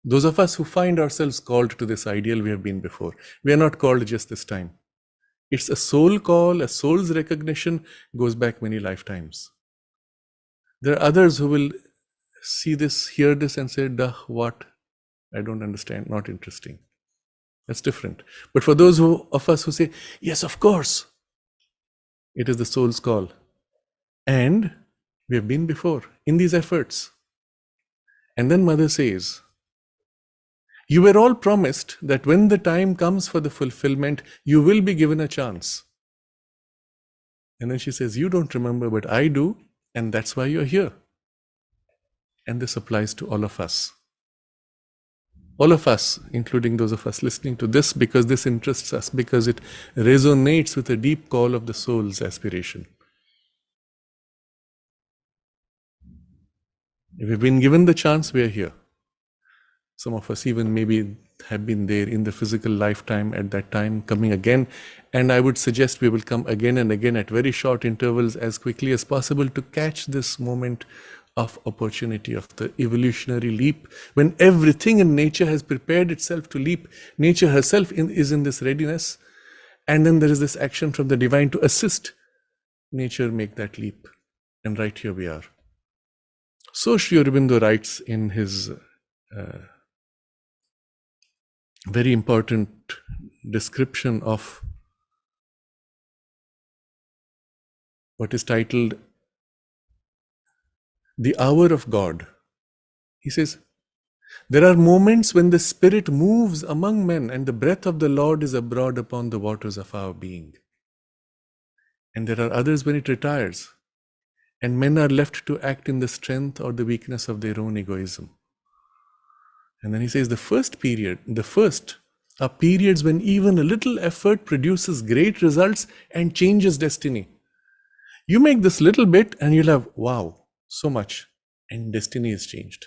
those of us who find ourselves called to this ideal, we have been before. We are not called just this time. It's a soul call, a soul's recognition goes back many lifetimes. There are others who will see this, hear this and say, "Duh, what? I don't understand, not interesting." That's different. But for those of us who say, "Yes, of course," it is the soul's call. And we have been before in these efforts. And then Mother says, "You were all promised that when the time comes for the fulfillment, you will be given a chance." And then she says, "You don't remember, but I do, and that's why you're here." And this applies to all of us. All of us, including those of us listening to this, because this interests us, because it resonates with a deep call of the soul's aspiration. If we've been given the chance, we are here. Some of us even maybe have been there in the physical lifetime at that time, coming again. And I would suggest we will come again and again at very short intervals as quickly as possible to catch this moment of opportunity, of the evolutionary leap, when everything in nature has prepared itself to leap. Nature herself is in this readiness. And then there is this action from the divine to assist nature make that leap. And right here we are. So Sri Aurobindo writes in his very important description of what is titled The Hour of God. He says, "There are moments when the Spirit moves among men and the breath of the Lord is abroad upon the waters of our being. And there are others when it retires and men are left to act in the strength or the weakness of their own egoism." And then he says, the first are periods when even a little effort produces great results and changes destiny. You make this little bit and you'll have, wow, so much, and destiny is changed.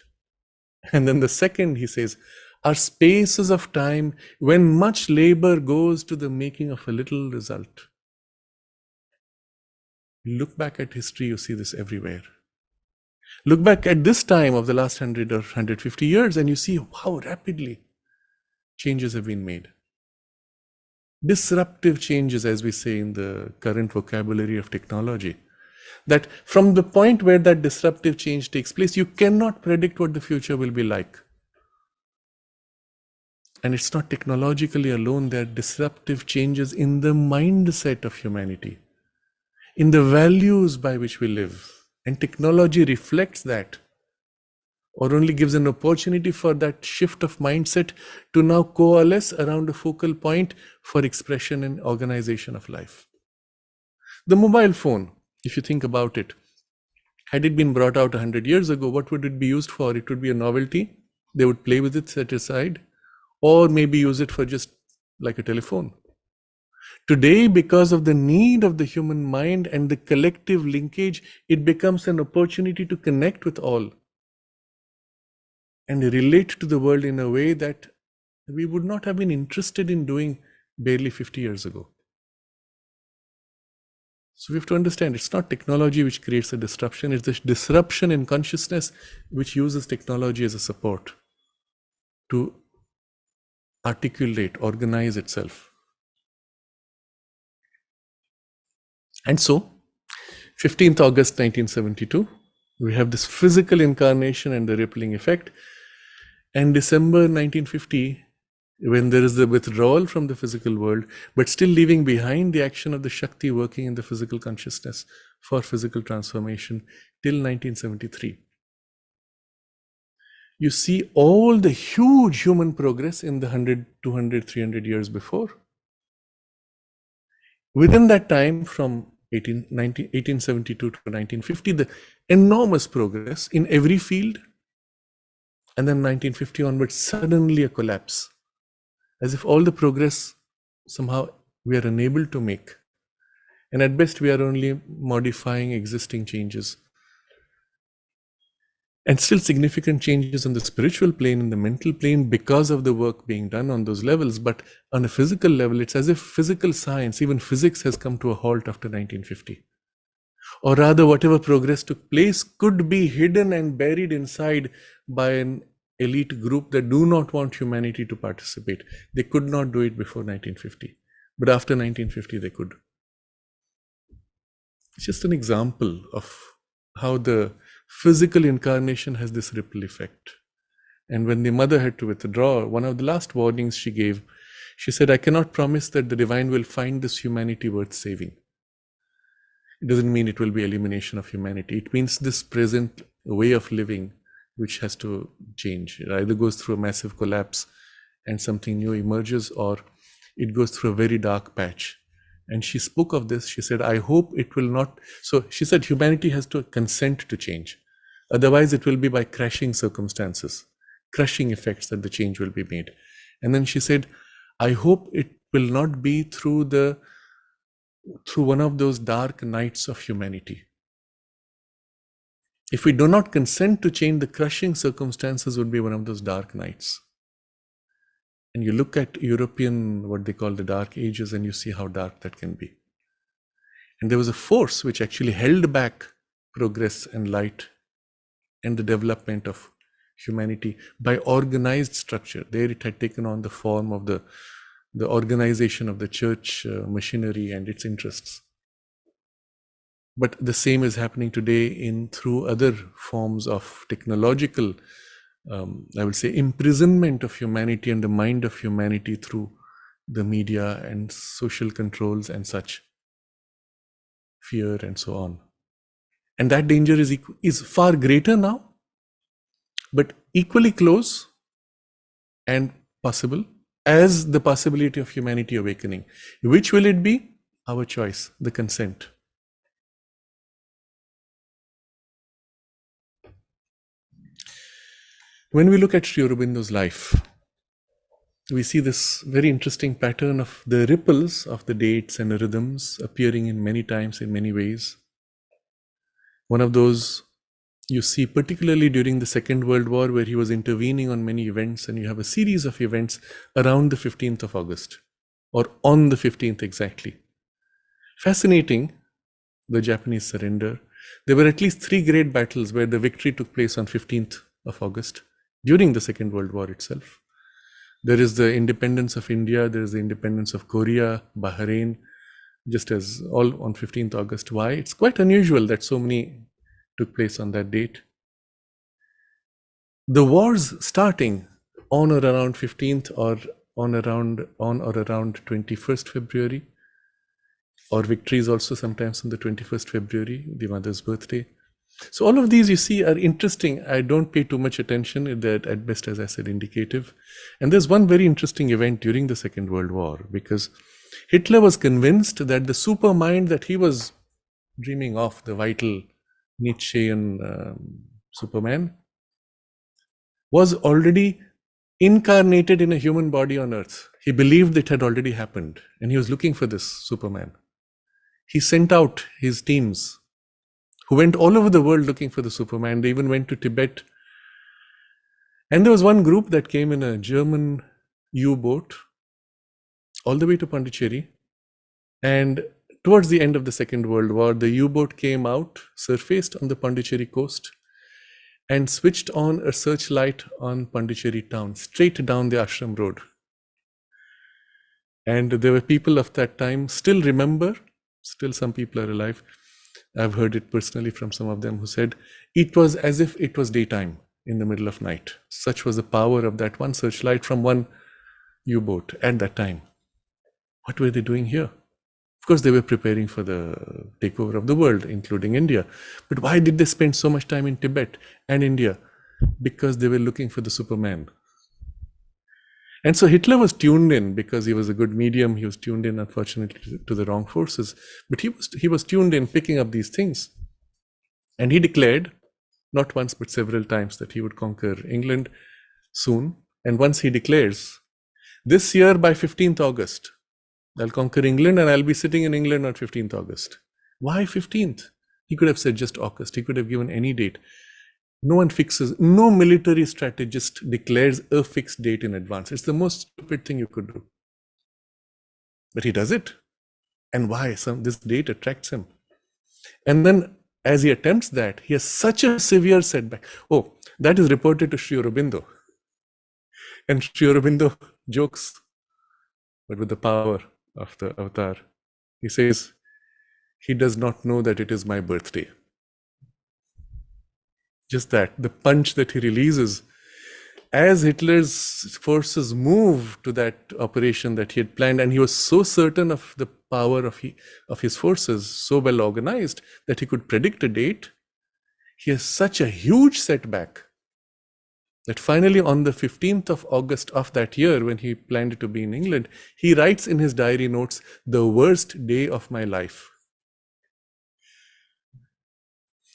And then the second, he says, are spaces of time when much labor goes to the making of a little result. Look back at history, you see this everywhere. Look back at this time of the last 100 or 150 years and you see how rapidly changes have been made. Disruptive changes, as we say in the current vocabulary of technology. That from the point where that disruptive change takes place, you cannot predict what the future will be like. And it's not technologically alone, there are disruptive changes in the mindset of humanity, in the values by which we live. And technology reflects that, or only gives an opportunity for that shift of mindset to now coalesce around a focal point for expression and organization of life. The mobile phone, if you think about it, had it been brought out 100 years ago, what would it be used for? It would be a novelty. They would play with it, set aside, or maybe use it for just like a telephone. Today, because of the need of the human mind and the collective linkage, it becomes an opportunity to connect with all and relate to the world in a way that we would not have been interested in doing barely 50 years ago. So we have to understand, it's not technology which creates a disruption, it's the disruption in consciousness which uses technology as a support to articulate, organize itself. And so, 15th August 1972, we have this physical incarnation and the rippling effect. And December 1950, when there is the withdrawal from the physical world, but still leaving behind the action of the Shakti working in the physical consciousness for physical transformation till 1973. You see all the huge human progress in the 100, 200, 300 years before. Within that time, from 1872 to 1950, the enormous progress in every field, and then 1950 onwards, suddenly a collapse, as if all the progress somehow we are unable to make. And at best, we are only modifying existing changes. And still significant changes on the spiritual plane and the mental plane because of the work being done on those levels. But on a physical level, it's as if physical science, even physics, has come to a halt after 1950. Or rather, whatever progress took place could be hidden and buried inside by an elite group that do not want humanity to participate. They could not do it before 1950. But after 1950, they could. It's just an example of how the physical incarnation has this ripple effect. And when the mother had to withdraw, one of the last warnings she gave, she said, I cannot promise that the divine will find this humanity worth saving. It doesn't mean it will be elimination of humanity. It means this present way of living, which has to change. It either goes through a massive collapse and something new emerges, or it goes through a very dark patch. And she spoke of this. She said, I hope it will not. So she said, humanity has to consent to change. Otherwise, it will be by crashing circumstances, crushing effects that the change will be made. And then she said, I hope it will not be through one of those dark nights of humanity. If we do not consent to change, the crushing circumstances would be one of those dark nights. And you look at European, what they call the Dark Ages, and you see how dark that can be. And there was a force which actually held back progress and light and the development of humanity by organized structure. There it had taken on the form of the organization of the church machinery and its interests. But the same is happening today through other forms of technological, I would say, imprisonment of humanity and the mind of humanity through the media and social controls and such, fear and so on. And that danger is far greater now, but equally close and possible as the possibility of humanity awakening. Which will it be? Our choice, the consent. When we look at Sri Aurobindo's life, we see this very interesting pattern of the ripples of the dates and the rhythms appearing in many times, in many ways. One of those you see particularly during the Second World War, where he was intervening on many events, and you have a series of events around the 15th of August, or on the 15th exactly. Fascinating, the Japanese surrender. There were at least 3 great battles where the victory took place on 15th of August during the Second World War itself. There is the independence of India, there is the independence of Korea, Bahrain, just as all on 15th August. Why? It's quite unusual that so many took place on that date. The wars starting on or around 15th or on or around 21st February, or victories also sometimes on the 21st February, the mother's birthday. So all of these you see are interesting. I don't pay too much attention. They're at best, as I said, indicative. And there's one very interesting event during the Second World War, because Hitler was convinced that the supermind that he was dreaming of, the vital Nietzschean Superman, was already incarnated in a human body on Earth. He believed it had already happened, and he was looking for this Superman. He sent out his teams who went all over the world looking for the Superman. They even went to Tibet. And there was one group that came in a German U-boat all the way to Pondicherry. And towards the end of the Second World War, the U-boat came out, surfaced on the Pondicherry coast, and switched on a searchlight on Pondicherry town, straight down the Ashram Road. And there were people of that time still remember, still some people are alive. I've heard it personally from some of them who said it was as if it was daytime in the middle of night. Such was the power of that one searchlight from one U-boat at that time. What were they doing here? Of course, they were preparing for the takeover of the world, including India. But why did they spend so much time in Tibet and India? Because they were looking for the Superman. And so Hitler was tuned in because he was a good medium. He was tuned in, unfortunately, to the wrong forces. But he was tuned in, picking up these things. And he declared, not once but several times, that he would conquer England soon. And once he declares, this year by 15th August, I'll conquer England and I'll be sitting in England on 15th August. Why 15th? He could have said just August. He could have given any date. No one fixes, no military strategist declares a fixed date in advance. It's the most stupid thing you could do. But he does it. And why? This date attracts him. And then as he attempts that, he has such a severe setback. Oh, that is reported to Sri Aurobindo. And Sri Aurobindo jokes, but with the power of the avatar. He says, he does not know that it is my birthday. Just that, the punch that he releases as Hitler's forces move to that operation that he had planned, and he was so certain of the power of his forces, so well organized, that he could predict a date. He has such a huge setback that finally on the 15th of August of that year, when he planned to be in England, he writes in his diary notes, the worst day of my life.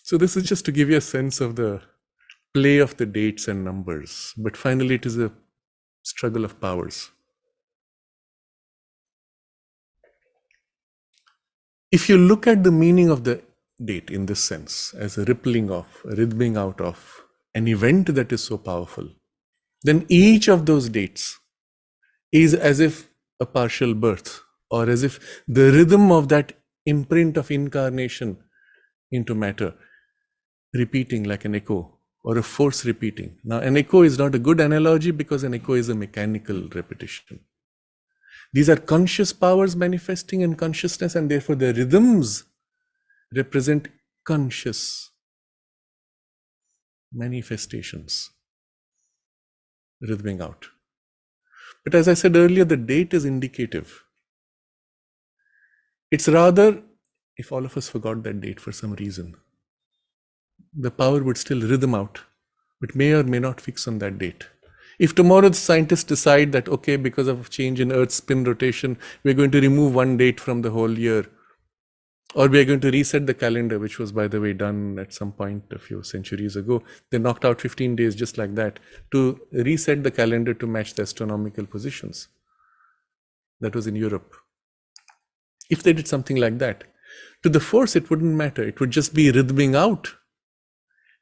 So this is just to give you a sense of the play of the dates and numbers. But finally, it is a struggle of powers. If you look at the meaning of the date in this sense, as a rippling off, a rhythming out of an event that is so powerful, then each of those dates is as if a partial birth, or as if the rhythm of that imprint of incarnation into matter, repeating like an echo, or a force repeating. Now, an echo is not a good analogy because an echo is a mechanical repetition. These are conscious powers manifesting in consciousness, and therefore the rhythms represent conscious manifestations, rhythming out. But as I said earlier, the date is indicative. It's rather, if all of us forgot that date for some reason, the power would still rhythm out, but may or may not fix on that date. If tomorrow the scientists decide that, okay, because of change in Earth's spin rotation, we're going to remove one date from the whole year, or we're going to reset the calendar, which was, by the way, done at some point a few centuries ago. They knocked out 15 days just like that to reset the calendar to match the astronomical positions. That was in Europe. If they did something like that, to the force, it wouldn't matter. It would just be rhythming out.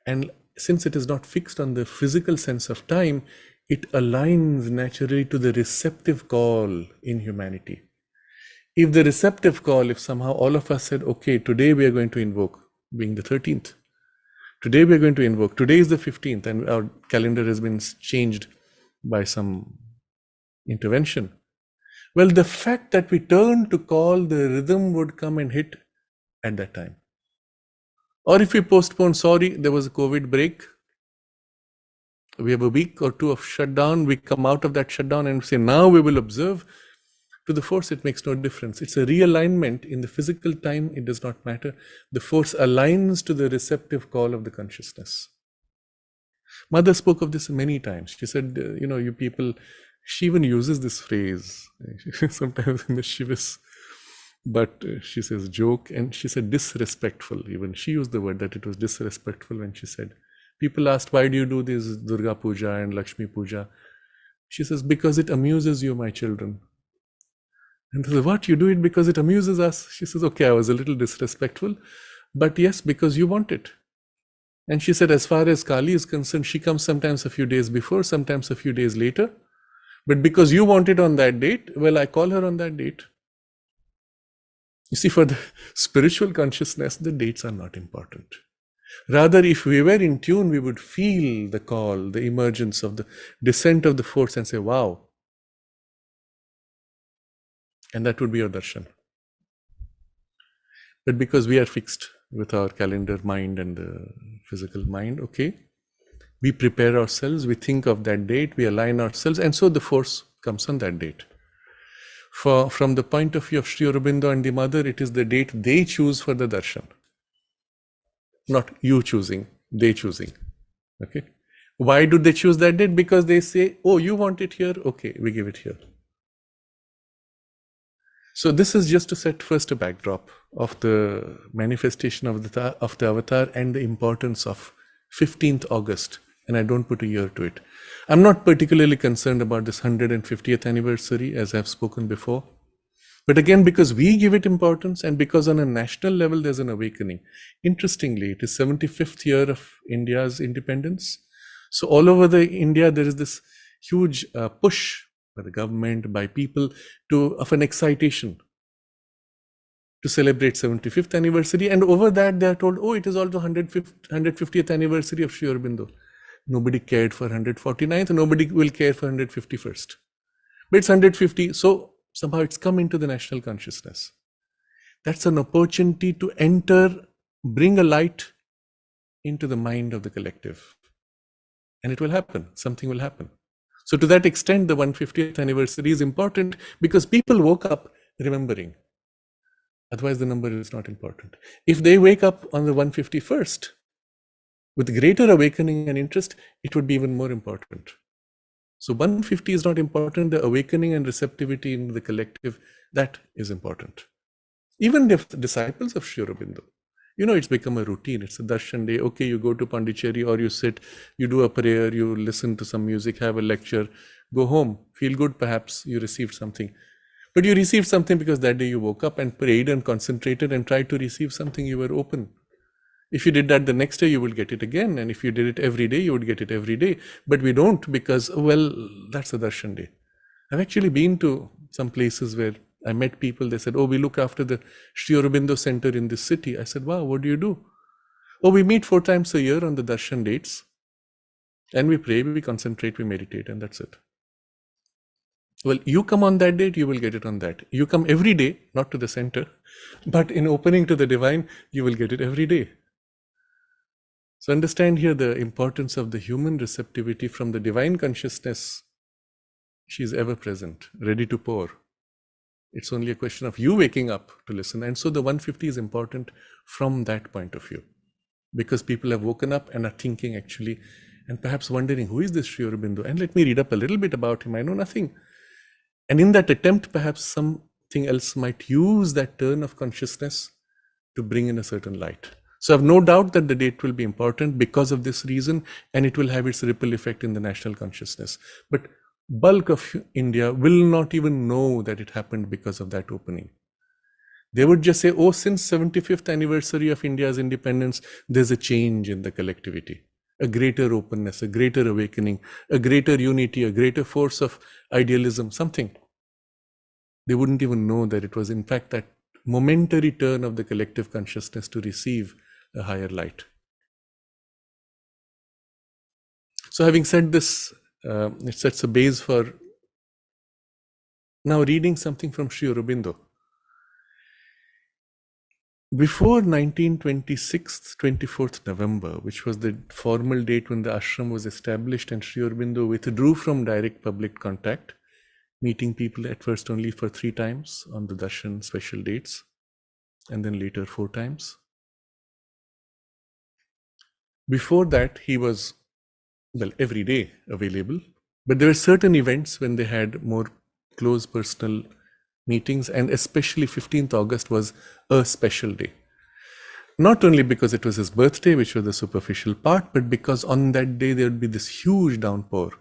And since it is not fixed on the physical sense of time, it aligns naturally to the receptive call in humanity. If the receptive call, if somehow all of us said, okay, today we are going to invoke, being the 13th, today we are going to invoke, today is the 15th, and our calendar has been changed by some intervention. Well, the fact that we turn to call, the rhythm would come and hit at that time. Or if we postpone, sorry, there was a COVID break, we have a week or two of shutdown, we come out of that shutdown and say, now we will observe. To the force, it makes no difference. It's a realignment. In the physical time, it does not matter. The force aligns to the receptive call of the consciousness. Mother spoke of this many times. She said, you people, she even uses this phrase, sometimes mischievous, but she says joke, and she said disrespectful. Even she used the word that it was disrespectful when she said, people asked, why do you do this Durga Puja and Lakshmi Puja? She says, because it amuses you, my children. And they say, what, you do it because it amuses us? She says, okay, I was a little disrespectful, but yes, because you want it. And she said, as far as Kali is concerned, she comes sometimes a few days before, sometimes a few days later. But because you want it on that date, well, I call her on that date. You see, for the spiritual consciousness, the dates are not important. Rather, if we were in tune, we would feel the call, the emergence of the descent of the force and say, wow. And that would be our darshan. But because we are fixed with our calendar mind and the physical mind, okay, we prepare ourselves, we think of that date, we align ourselves, and so the force comes on that date. From the point of view of Sri Aurobindo and the mother, it is the date they choose for the darshan. Not you choosing, they choosing. Okay. Why do they choose that date? Because they say, oh, you want it here? Okay, we give it here. So this is just to set first a backdrop of the manifestation of the avatar and the importance of 15th August. And I don't put a year to it. I'm not particularly concerned about this 150th anniversary, as I've spoken before. But again, because we give it importance and because on a national level there's an awakening. Interestingly, it is 75th year of India's independence. So all over the India, there is this huge push by the government, by people of an excitation to celebrate 75th anniversary. And over that, they are told, oh, it is also 150th anniversary of Sri Aurobindo. Nobody cared for 149th, nobody will care for 151st. But it's 150, so somehow it's come into the national consciousness. That's an opportunity to enter, bring a light into the mind of the collective. And it will happen, something will happen. So to that extent, the 150th anniversary is important because people woke up remembering. Otherwise, the number is not important. If they wake up on the 151st with greater awakening and interest, it would be even more important. So 150 is not important. The awakening and receptivity in the collective, that is important. Even the disciples of Sri Aurobindo, it's become a routine. It's a darshan day. Okay, you go to Pondicherry or you sit, you do a prayer, you listen to some music, have a lecture, go home, feel good perhaps, you received something. But you received something because that day you woke up and prayed and concentrated and tried to receive something, you were open. If you did that the next day, you will get it again. And if you did it every day, you would get it every day. But we don't because, well, that's a darshan day. I've actually been to some places where I met people. They said, oh, we look after the Sri Aurobindo Center in this city. I said, wow, what do you do? Oh, we meet 4 times a year on the darshan dates. And we pray, we concentrate, we meditate, and that's it. Well, you come on that date, you will get it on that. You come every day, not to the center, but in opening to the divine, you will get it every day. So understand here the importance of the human receptivity from the divine consciousness. She is ever present, ready to pour. It's only a question of you waking up to listen. And so the 150 is important from that point of view. Because people have woken up and are thinking actually, and perhaps wondering, who is this Sri Aurobindo? And let me read up a little bit about him. I know nothing. And in that attempt, perhaps something else might use that turn of consciousness to bring in a certain light. So I have no doubt that the date will be important because of this reason, and it will have its ripple effect in the national consciousness. But bulk of India will not even know that it happened because of that opening. They would just say, oh, since 75th anniversary of India's independence, there's a change in the collectivity, a greater openness, a greater awakening, a greater unity, a greater force of idealism, something. They wouldn't even know that it was in fact that momentary turn of the collective consciousness to receive a higher light. So having said this, it sets a base for now reading something from Sri Aurobindo. Before 1926, 24th November, which was the formal date when the ashram was established and Sri Aurobindo withdrew from direct public contact, meeting people at first only for 3 times on the darshan special dates, and then later 4 times. Before that, he was, well, every day available, but there were certain events when they had more close personal meetings, and especially 15th August was a special day. Not only because it was his birthday, which was the superficial part, but because on that day there would be this huge downpour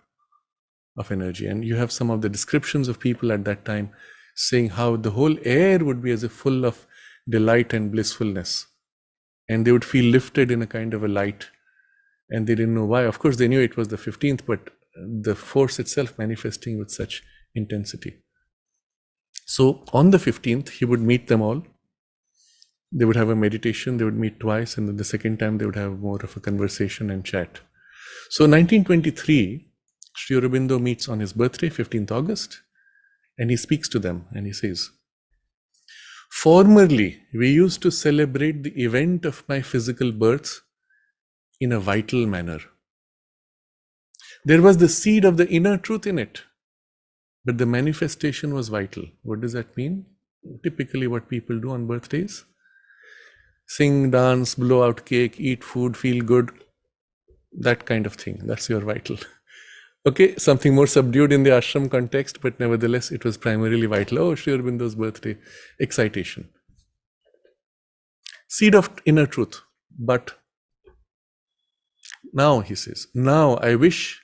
of energy. And you have some of the descriptions of people at that time saying how the whole air would be as if full of delight and blissfulness. And they would feel lifted in a kind of a light. And they didn't know why. Of course, they knew it was the 15th, but the force itself manifesting with such intensity. So on the 15th, he would meet them all. They would have a meditation, they would meet twice, and then the second time they would have more of a conversation and chat. So 1923, Sri Aurobindo meets on his birthday, 15th August, and he speaks to them and he says, formerly, we used to celebrate the event of my physical birth in a vital manner. There was the seed of the inner truth in it. but the manifestation was vital. What does that mean? Typically what people do on birthdays: sing, dance, blow out cake, eat food, feel good, that kind of thing. That's your vital. Okay, something more subdued in the ashram context, but nevertheless it was primarily vital. Oh, Sri Aurobindo's birthday, excitation. Seed of inner truth. But now, he says, now I wish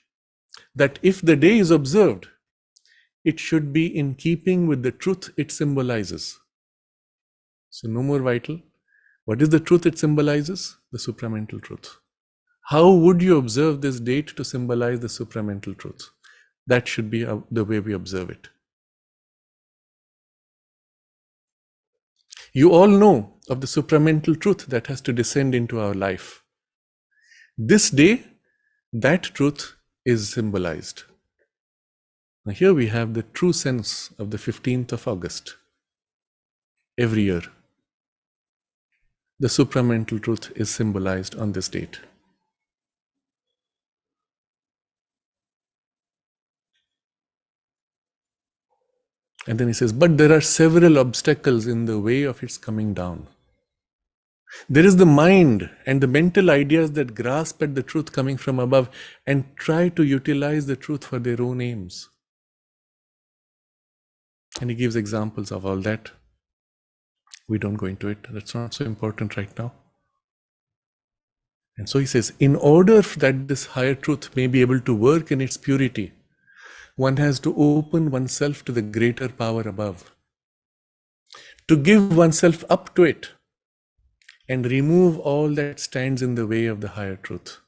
that if the day is observed, it should be in keeping with the truth it symbolizes. So no more vital. What is the truth it symbolizes? The supramental truth. How would you observe this date to symbolize the supramental truth? That should be the way we observe it. You all know of the supramental truth that has to descend into our life. This day, that truth is symbolized. Now here we have the true sense of the 15th of August. Every year, the supramental truth is symbolized on this date. And then he says, but there are several obstacles in the way of its coming down. There is the mind and the mental ideas that grasp at the truth coming from above and try to utilize the truth for their own aims. And he gives examples of all that. We don't go into it. That's not so important right now. And so he says, in order that this higher truth may be able to work in its purity, one has to open oneself to the greater power above, to give oneself up to it, and remove all that stands in the way of the higher truth.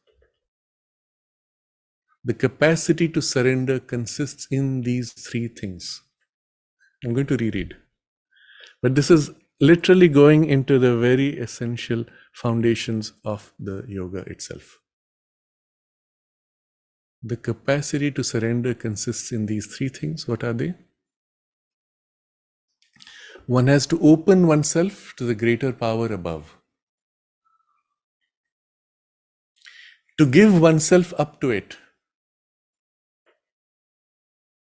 The capacity to surrender consists in these three things. I'm going to reread. But this is literally going into the very essential foundations of the yoga itself. The capacity to surrender consists in these three things. What are they? One has to open oneself to the greater power above, to give oneself up to it,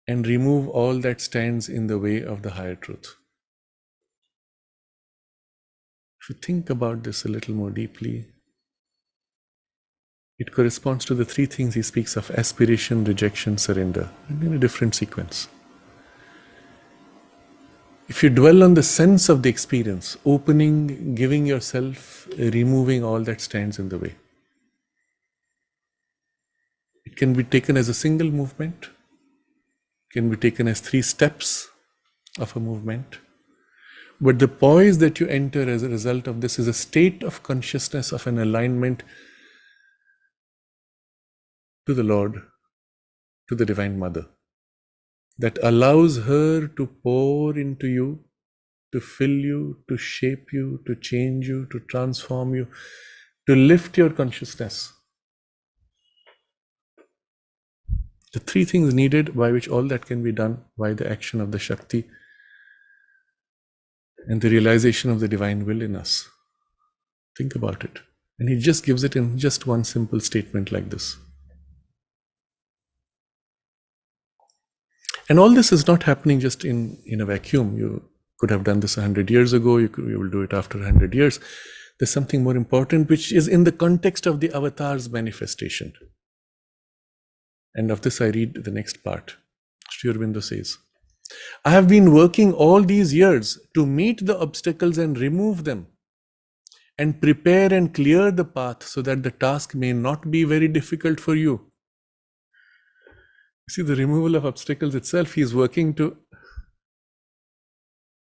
and remove all that stands in the way of the higher truth. If you think about this a little more deeply, it corresponds to the three things he speaks of: aspiration, rejection, surrender, and in a different sequence. If you dwell on the sense of the experience, opening, giving yourself, removing all that stands in the way, it can be taken as a single movement, can be taken as 3 steps of a movement. But the poise that you enter as a result of this is a state of consciousness of an alignment to the Lord, to the Divine Mother, that allows her to pour into you, to fill you, to shape you, to change you, to transform you, to lift your consciousness. The 3 things needed by which all that can be done by the action of the Shakti and the realization of the divine will in us. Think about it. And he just gives it in just one simple statement like this. And all this is not happening just in a vacuum. You could have done this 100 years ago, you will do it after 100 years. There's something more important, which is in the context of the avatar's manifestation. And of this I read the next part. Sri Aurobindo says, I have been working all these years to meet the obstacles and remove them, and prepare and clear the path so that the task may not be very difficult for you. You see, the removal of obstacles itself, he is working to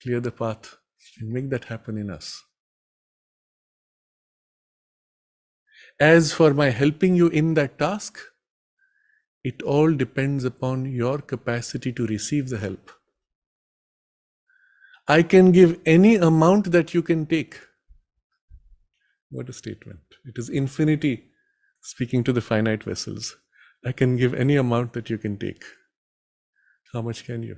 clear the path and make that happen in us. As for my helping you in that task, it all depends upon your capacity to receive the help. I can give any amount that you can take. What a statement. It is infinity speaking to the finite vessels. I can give any amount that you can take. How much can you?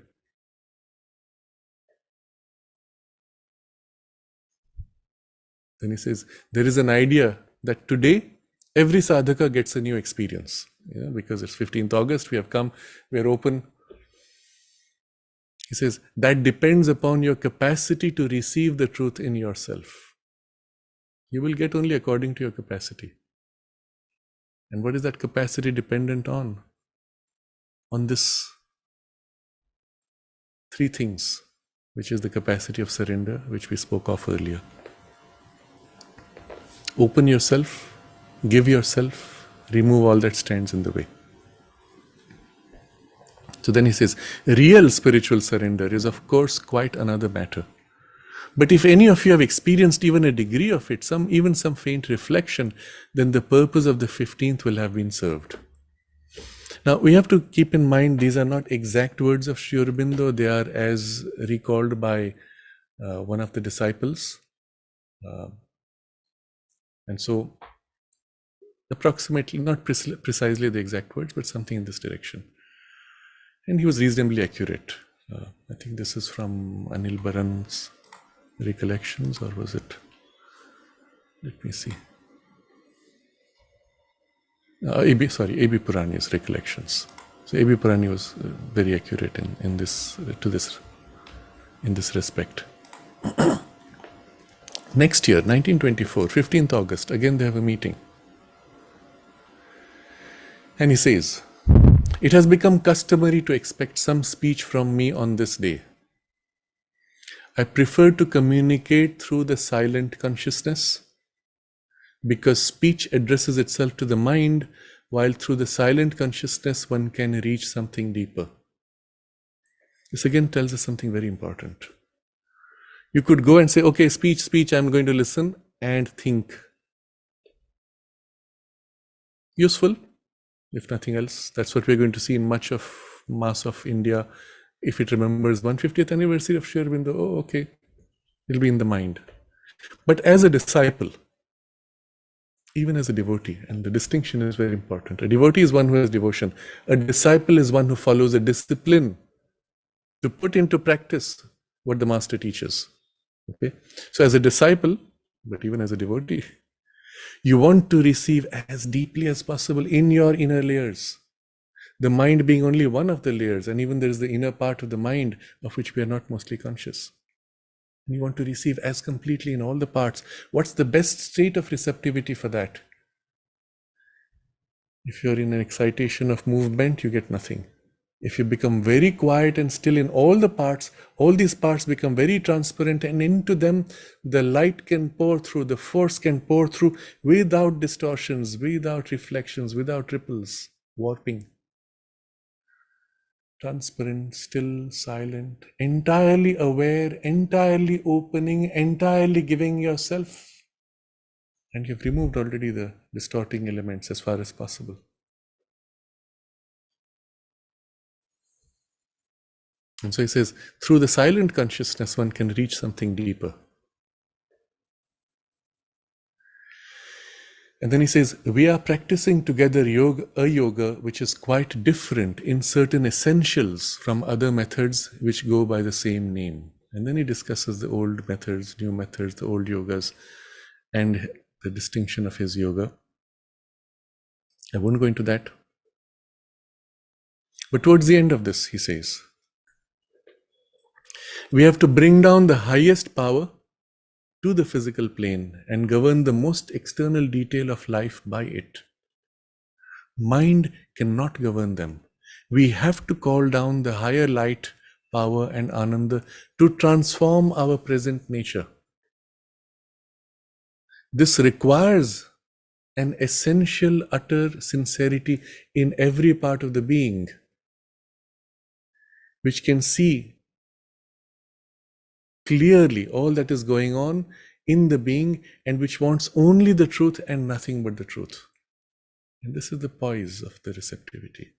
Then he says, there is an idea that today every sadhaka gets a new experience. Because it's 15th August, we have come, we are open. He says, that depends upon your capacity to receive the truth in yourself. You will get only according to your capacity. And what is that capacity dependent on? On this three things, which is the capacity of surrender, which we spoke of earlier. Open yourself, give yourself, remove all that stands in the way. So then he says, real spiritual surrender is of course quite another matter. But if any of you have experienced even a degree of it, even some faint reflection, then the purpose of the 15th will have been served. Now we have to keep in mind these are not exact words of Sri Aurobindo. They are as recalled by one of the disciples. And so approximately, not precisely the exact words, but something in this direction. And he was reasonably accurate. I think this is from Anil Baran's recollections, or was it? Let me see. A.B. Purani's recollections. So A.B. Purani was very accurate in this respect. Next year, 1924, 15th August, again they have a meeting. And he says, it has become customary to expect some speech from me on this day. I prefer to communicate through the silent consciousness because speech addresses itself to the mind, while through the silent consciousness one can reach something deeper. This again tells us something very important. You could go and say, okay, speech, I'm going to listen and think. Useful, if nothing else. That's what we're going to see in much of mass of India. If it remembers 150th anniversary of Sri Aurobindo, oh, okay, it'll be in the mind. But as a disciple, even as a devotee, and the distinction is very important. A devotee is one who has devotion. A disciple is one who follows a discipline to put into practice what the master teaches. Okay, so as a disciple, but even as a devotee, you want to receive as deeply as possible in your inner layers. The mind being only one of the layers, and even there is the inner part of the mind of which we are not mostly conscious. And you want to receive as completely in all the parts. What's the best state of receptivity for that? If you're in an excitation of movement, you get nothing. If you become very quiet and still in all the parts, all these parts become very transparent, and into them the light can pour through, the force can pour through without distortions, without reflections, without ripples, warping. Transparent, still, silent, entirely aware, entirely opening, entirely giving yourself. And you've removed already the distorting elements as far as possible. And so he says, through the silent consciousness, one can reach something deeper. And then he says, we are practicing together a yoga which is quite different in certain essentials from other methods which go by the same name. And then he discusses the old methods, new methods, the old yogas, and the distinction of his yoga. I won't go into that. But towards the end of this, he says, we have to bring down the highest power to the physical plane and govern the most external detail of life by it. Mind cannot govern them. We have to call down the higher light, power, and ananda to transform our present nature. This requires an essential, utter sincerity in every part of the being, which can see clearly all that is going on in the being and which wants only the truth and nothing but the truth. And this is the poise of the receptivity.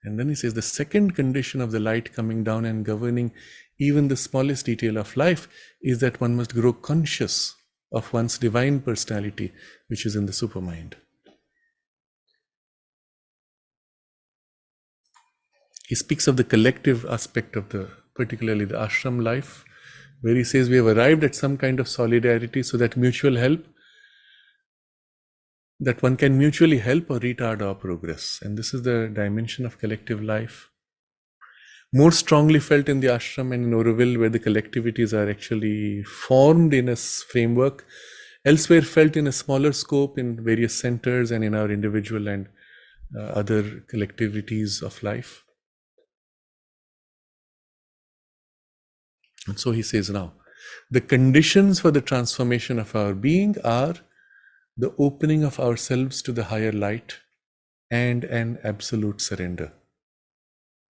And then he says the second condition of the light coming down and governing even the smallest detail of life is that one must grow conscious of one's divine personality, which is in the supermind. He speaks of the collective aspect of particularly the ashram life, where he says we have arrived at some kind of solidarity so that mutual help, that one can mutually help or retard our progress. And this is the dimension of collective life. more strongly felt in the ashram and in Auroville, where the collectivities are actually formed in a framework, elsewhere felt in a smaller scope in various centers and in our individual and other collectivities of life. And so he says now, the conditions for the transformation of our being are the opening of ourselves to the higher light and an absolute surrender.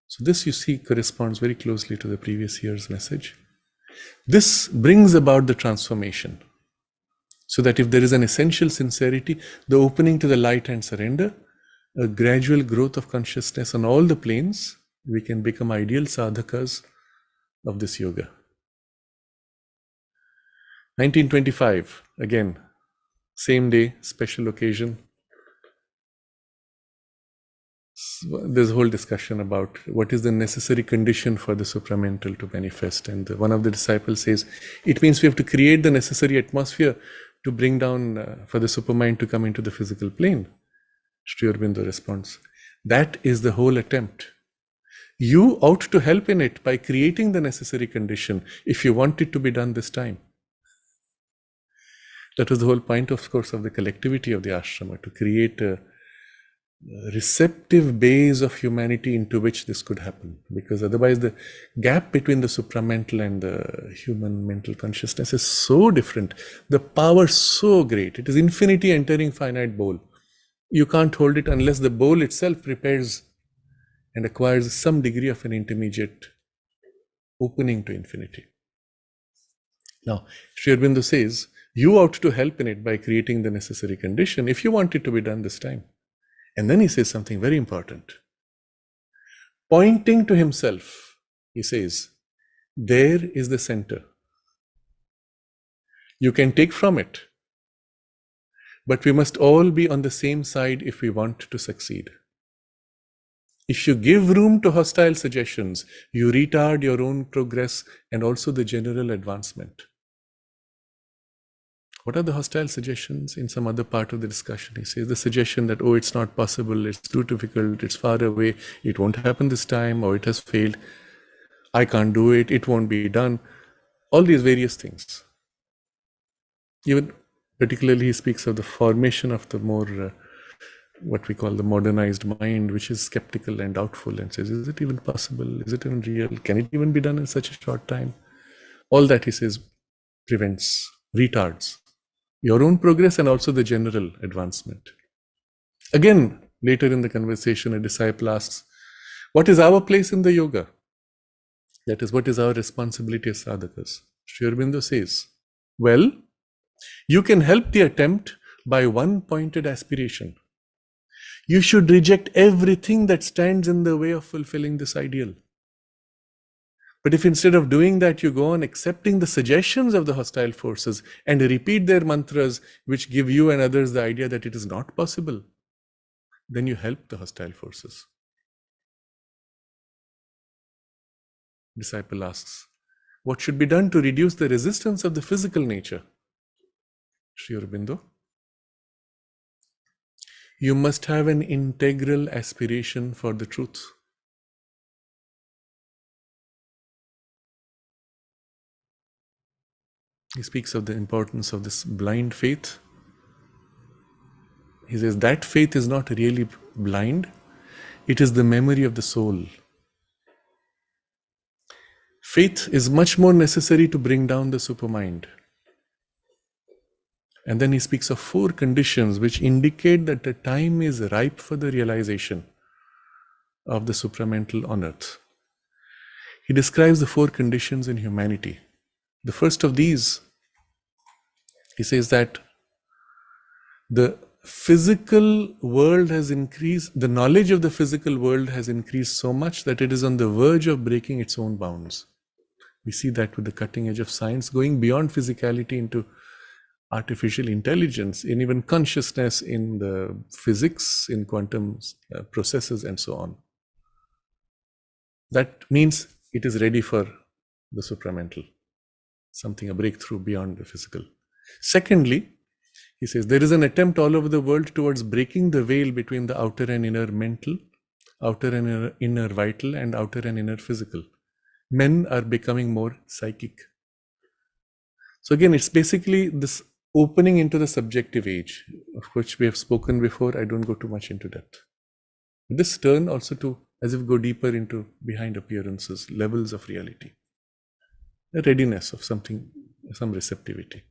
So this, you see, corresponds very closely to the previous year's message. This brings about the transformation. So that if there is an essential sincerity, the opening to the light and surrender, a gradual growth of consciousness on all the planes, we can become ideal sadhakas of this yoga. 1925, again, same day, special occasion. There's a whole discussion about what is the necessary condition for the supramental to manifest. And one of the disciples says, it means we have to create the necessary atmosphere to bring down, for the supermind to come into the physical plane. Sri Aurobindo responds, that is the whole attempt. You ought to help in it by creating the necessary condition if you want it to be done this time. That was the whole point, of course, of the collectivity of the ashrama, to create a receptive base of humanity into which this could happen. Because otherwise the gap between the supramental and the human mental consciousness is so different. The power so great. It is infinity entering finite bowl. You can't hold it unless the bowl itself prepares and acquires some degree of an intermediate opening to infinity. Now, Sri Aurobindo says, you ought to help in it by creating the necessary condition if you want it to be done this time. And then he says something very important. Pointing to himself, he says, there is the center. You can take from it, but we must all be on the same side if we want to succeed. If you give room to hostile suggestions, you retard your own progress and also the general advancement. What are the hostile suggestions? In some other part of the discussion, he says the suggestion that, oh, it's not possible, it's too difficult, it's far away, it won't happen this time, or it has failed, I can't do it, it won't be done. All these various things. Even particularly he speaks of the formation of the more, what we call the modernized mind, which is skeptical and doubtful and says, is it even possible? Is it even real? Can it even be done in such a short time? All that, he says, prevents, retards your own progress and also the general advancement. Again, later in the conversation, a disciple asks, what is our place in the yoga? That is, what is our responsibility as sadhakas? Sri Aurobindo says, well, you can help the attempt by one pointed aspiration. You should reject everything that stands in the way of fulfilling this ideal. But if instead of doing that, you go on accepting the suggestions of the hostile forces and repeat their mantras, which give you and others the idea that it is not possible, then you help the hostile forces. Disciple asks, what should be done to reduce the resistance of the physical nature? Sri Aurobindo, you must have an integral aspiration for the truth. He speaks of the importance of this blind faith. He says that faith is not really blind, it is the memory of the soul. Faith is much more necessary to bring down the supermind. And then he speaks of 4 conditions which indicate that the time is ripe for the realization of the supramental on earth. He describes the 4 conditions in humanity. The first of these, he says that the physical world has increased, the knowledge of the physical world has increased so much that it is on the verge of breaking its own bounds. We see that with the cutting edge of science going beyond physicality into artificial intelligence, in even consciousness, in the physics, in quantum processes and so on. That means it is ready for the supramental, something, a breakthrough beyond the physical. Secondly, he says there is an attempt all over the world towards breaking the veil between the outer and inner mental outer and inner vital, and outer and inner physical. Men are becoming more psychic. So again, it's basically this opening into the subjective age, of which we have spoken before. I don't go too much into that. This turn also to as if go deeper into behind appearances, levels of reality, a readiness of something, some receptivity.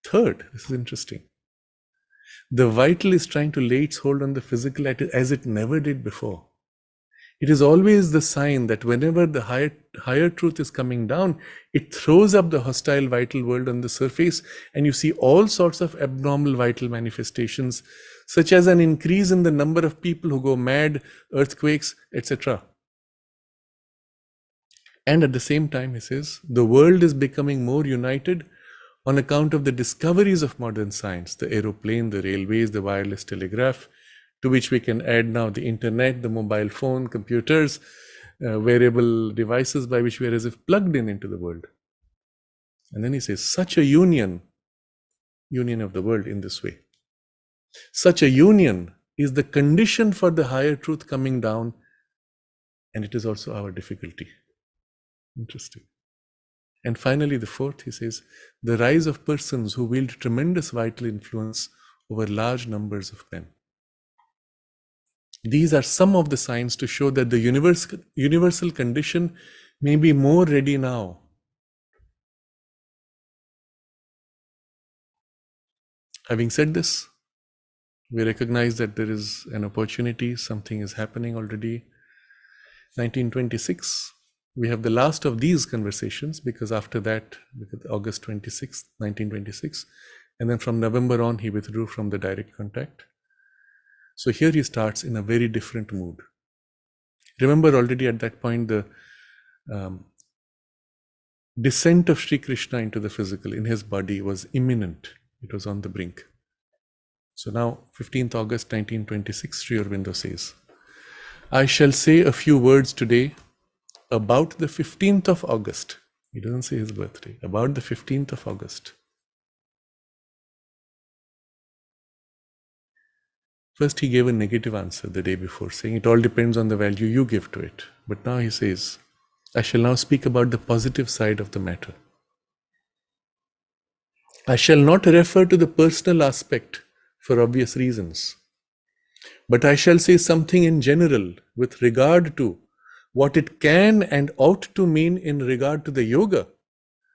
Third, this is interesting. The vital is trying to lay its hold on the physical as it never did before. It is always the sign that whenever the higher truth is coming down, it throws up the hostile vital world on the surface, and you see all sorts of abnormal vital manifestations, such as an increase in the number of people who go mad, earthquakes, etc. And at the same time, he says, the world is becoming more united on account of the discoveries of modern science, the aeroplane, the railways, the wireless telegraph, to which we can add now the internet, the mobile phone, computers, wearable devices by which we are as if plugged into the world. And then he says, such a union of the world in this way. Such a union is the condition for the higher truth coming down, and it is also our difficulty. Interesting. And finally, the fourth, he says, the rise of persons who wield tremendous vital influence over large numbers of men. These are some of the signs to show that the universal condition may be more ready now. Having said this, we recognize that there is an opportunity, something is happening already. 1926, we have the last of these conversations, because after that, August 26, 1926, and then from November on, he withdrew from the direct contact. So here he starts in a very different mood. Remember, already at that point, the descent of Sri Krishna into the physical in his body was imminent. It was on the brink. So now, 15th August 1926, Sri Aurobindo says, I shall say a few words today about the 15th of August. He doesn't say his birthday, about the 15th of August. First, he gave a negative answer the day before, saying it all depends on the value you give to it. But now he says, I shall now speak about the positive side of the matter. I shall not refer to the personal aspect for obvious reasons, but I shall say something in general with regard to what it can and ought to mean in regard to the yoga,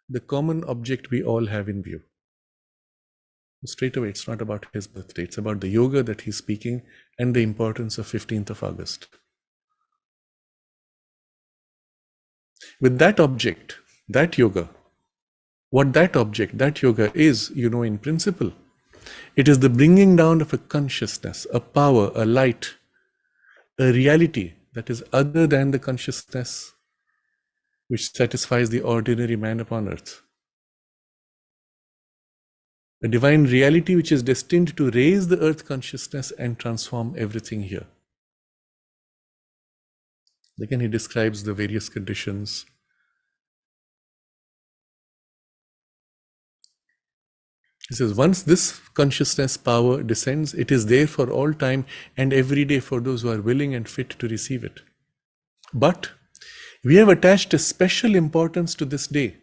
the common object we all have in view. Straight away, it's not about his birthday, it's about the yoga that he's speaking and the importance of 15th of August. With that object, that yoga, what that object, that yoga is, you know, in principle, it is the bringing down of a consciousness, a power, a light, a reality that is other than the consciousness which satisfies the ordinary man upon earth. A divine reality which is destined to raise the earth consciousness and transform everything here. Again, he describes the various conditions. He says, once this consciousness power descends, it is there for all time and every day for those who are willing and fit to receive it. But we have attached a special importance to this day,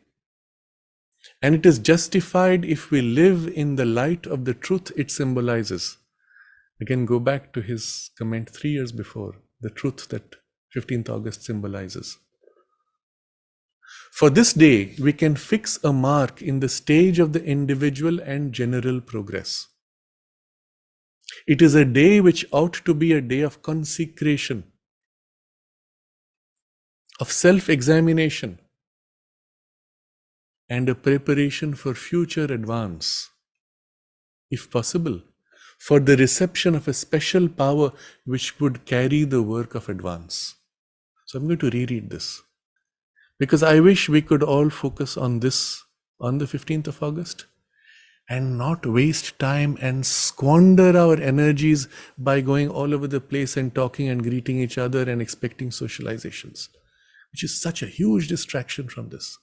and it is justified if we live in the light of the truth it symbolizes. Again, go back to his comment 3 years before, the truth that 15th August symbolizes. For this day, we can fix a mark in the stage of the individual and general progress. It is a day which ought to be a day of consecration, of self-examination, and a preparation for future advance, if possible, for the reception of a special power which would carry the work of advance. So I'm going to reread this, because I wish we could all focus on this on the 15th of August and not waste time and squander our energies by going all over the place and talking and greeting each other and expecting socializations, which is such a huge distraction from this.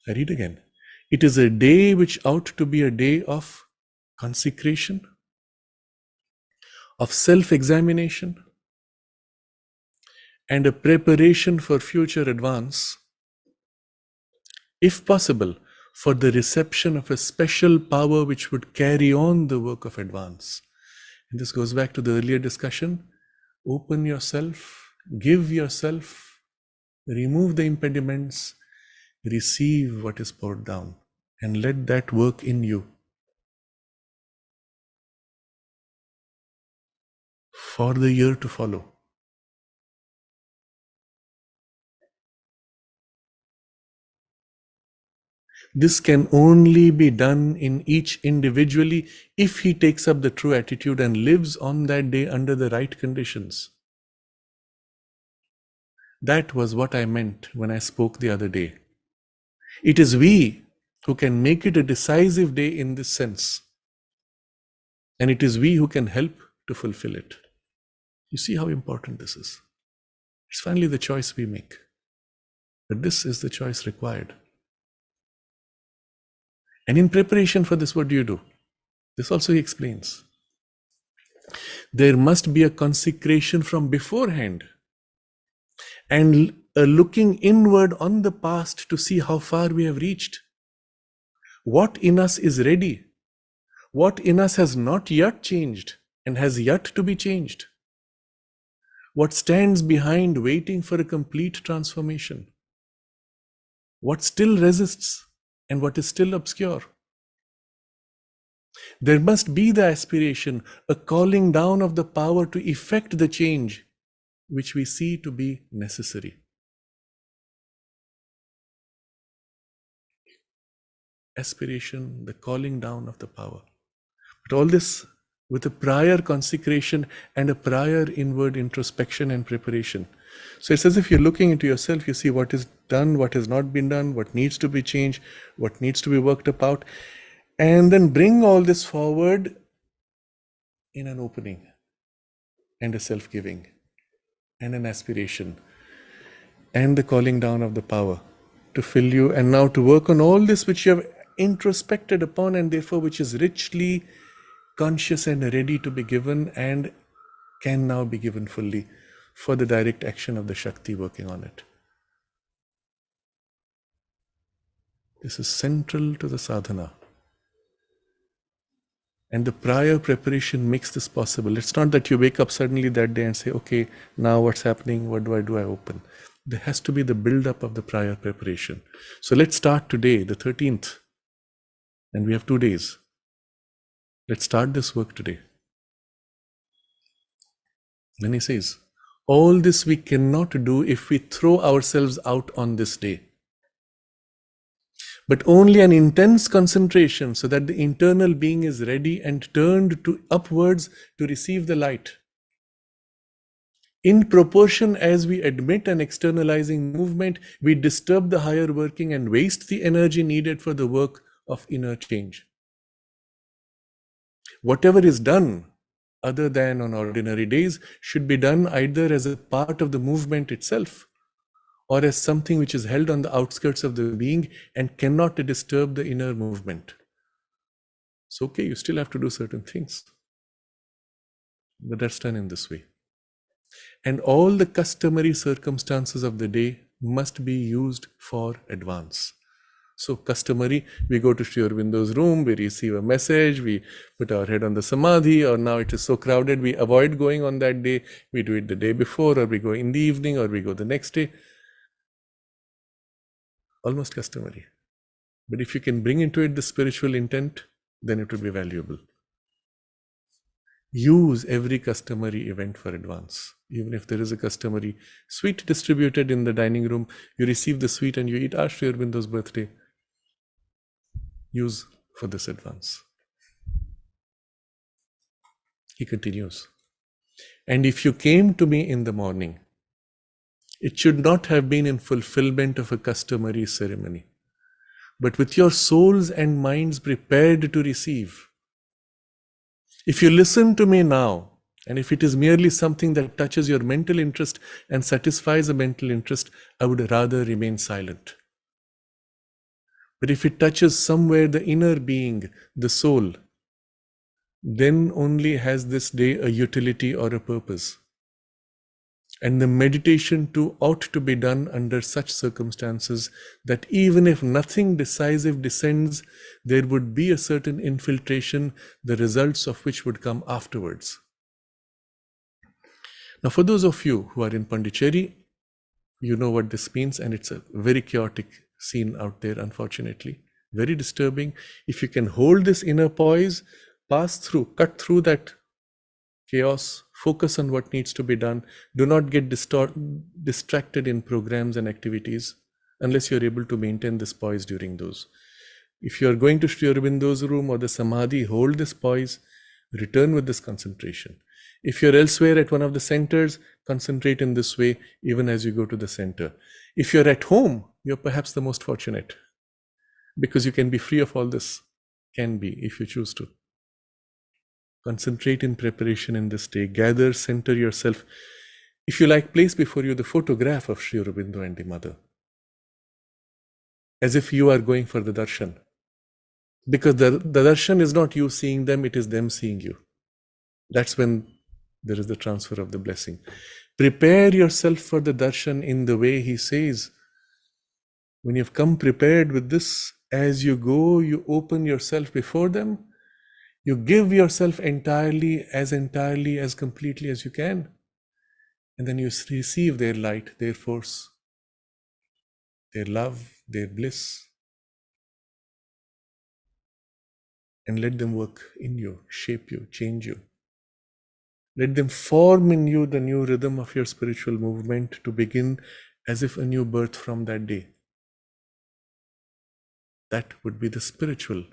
I read again. It is a day which ought to be a day of consecration, of self-examination and a preparation for future advance, if possible, for the reception of a special power which would carry on the work of advance. And this goes back to the earlier discussion. Open yourself, give yourself, remove the impediments, receive what is poured down, and let that work in you for the year to follow. This can only be done in each individually if he takes up the true attitude and lives on that day under the right conditions. That was what I meant when I spoke the other day. It is we who can make it a decisive day in this sense. And it is we who can help to fulfill it. You see how important this is. It's finally the choice we make. But this is the choice required. And in preparation for this, what do you do? This also he explains. There must be a consecration from beforehand and a looking inward on the past to see how far we have reached. What in us is ready? What in us has not yet changed and has yet to be changed? What stands behind waiting for a complete transformation? What still resists and what is still obscure? There must be the aspiration, a calling down of the power to effect the change which we see to be necessary. Aspiration, the calling down of the power. But all this with a prior consecration and a prior inward introspection and preparation. So it's as if you're looking into yourself, you see what is done, what has not been done, what needs to be changed, what needs to be worked about, and then bring all this forward in an opening and a self-giving and an aspiration and the calling down of the power to fill you, and now to work on all this which you have introspected upon and therefore which is richly conscious and ready to be given and can now be given fully for the direct action of the Shakti working on it. This is central to the sadhana. And the prior preparation makes this possible. It's not that you wake up suddenly that day and say, okay, now what's happening? What do? I open. There has to be the build-up of the prior preparation. So let's start today, the 13th. And we have 2 days. Let's start this work today. Then he says, all this we cannot do if we throw ourselves out on this day. But only an intense concentration so that the internal being is ready and turned to upwards to receive the light. In proportion as we admit an externalizing movement, we disturb the higher working and waste the energy needed for the work of inner change. Whatever is done other than on ordinary days should be done either as a part of the movement itself or as something which is held on the outskirts of the being and cannot disturb the inner movement. It's okay, you still have to do certain things, but that's done in this way. And all the customary circumstances of the day must be used for advance. So customary, we go to Sri Aurobindo's room, we receive a message, we put our head on the samadhi, or now it is so crowded, we avoid going on that day, we do it the day before, or we go in the evening, or we go the next day. Almost customary. But if you can bring into it the spiritual intent, then it will be valuable. Use every customary event for advance. Even if there is a customary sweet distributed in the dining room, you receive the sweet and you eat Sri Aurobindo's birthday. Use for this advance. He continues. And if you came to me in the morning, it should not have been in fulfillment of a customary ceremony, but with your souls and minds prepared to receive. If you listen to me now, and if it is merely something that touches your mental interest and satisfies a mental interest, I would rather remain silent. But if it touches somewhere the inner being, the soul, then only has this day a utility or a purpose. And the meditation too ought to be done under such circumstances that even if nothing decisive descends, there would be a certain infiltration, the results of which would come afterwards. Now, for those of you who are in Pondicherry, you know what this means, and it's a very chaotic scene out there, unfortunately. Very disturbing. If you can hold this inner poise, pass through, cut through that chaos, focus on what needs to be done. Do not get distracted in programs and activities unless you're able to maintain this poise during those. If you're going to Sri Aurobindo's room or the Samadhi, hold this poise, return with this concentration. If you're elsewhere at one of the centers, concentrate in this way even as you go to the center. If you're at home, you're perhaps the most fortunate because you can be free of all this. Can be, if you choose to. Concentrate in preparation in this day. Gather, center yourself. If you like, place before you the photograph of Sri Aurobindo and the Mother, as if you are going for the darshan. Because the darshan is not you seeing them, it is them seeing you. That's when there is the transfer of the blessing. Prepare yourself for the darshan in the way he says. When you've come prepared with this, as you go, you open yourself before them. You give yourself entirely, as completely as you can. And then you receive their light, their force, their love, their bliss. And let them work in you, shape you, change you. Let them form in you the new rhythm of your spiritual movement to begin as if a new birth from that day. That would be the spiritual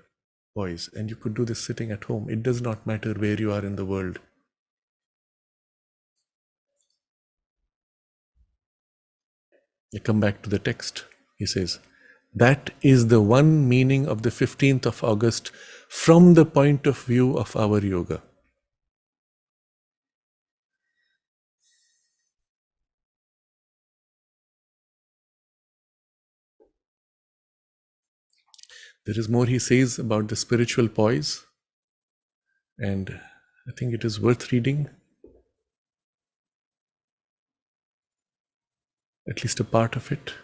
poise, and you could do this sitting at home. It does not matter where you are in the world. You come back to the text. He says, that is the one meaning of the 15th of August from the point of view of our yoga. There is more he says about the spiritual poise, and I think it is worth reading, at least a part of it.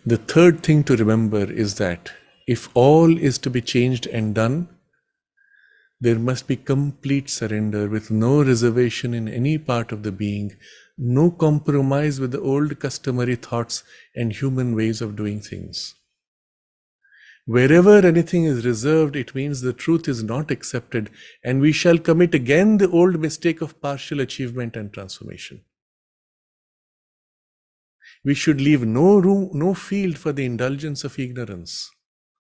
The third thing to remember is that if all is to be changed and done, there must be complete surrender with no reservation in any part of the being, no compromise with the old customary thoughts and human ways of doing things. Wherever anything is reserved, it means the truth is not accepted, and we shall commit again the old mistake of partial achievement and transformation. We should leave no room, no field for the indulgence of ignorance.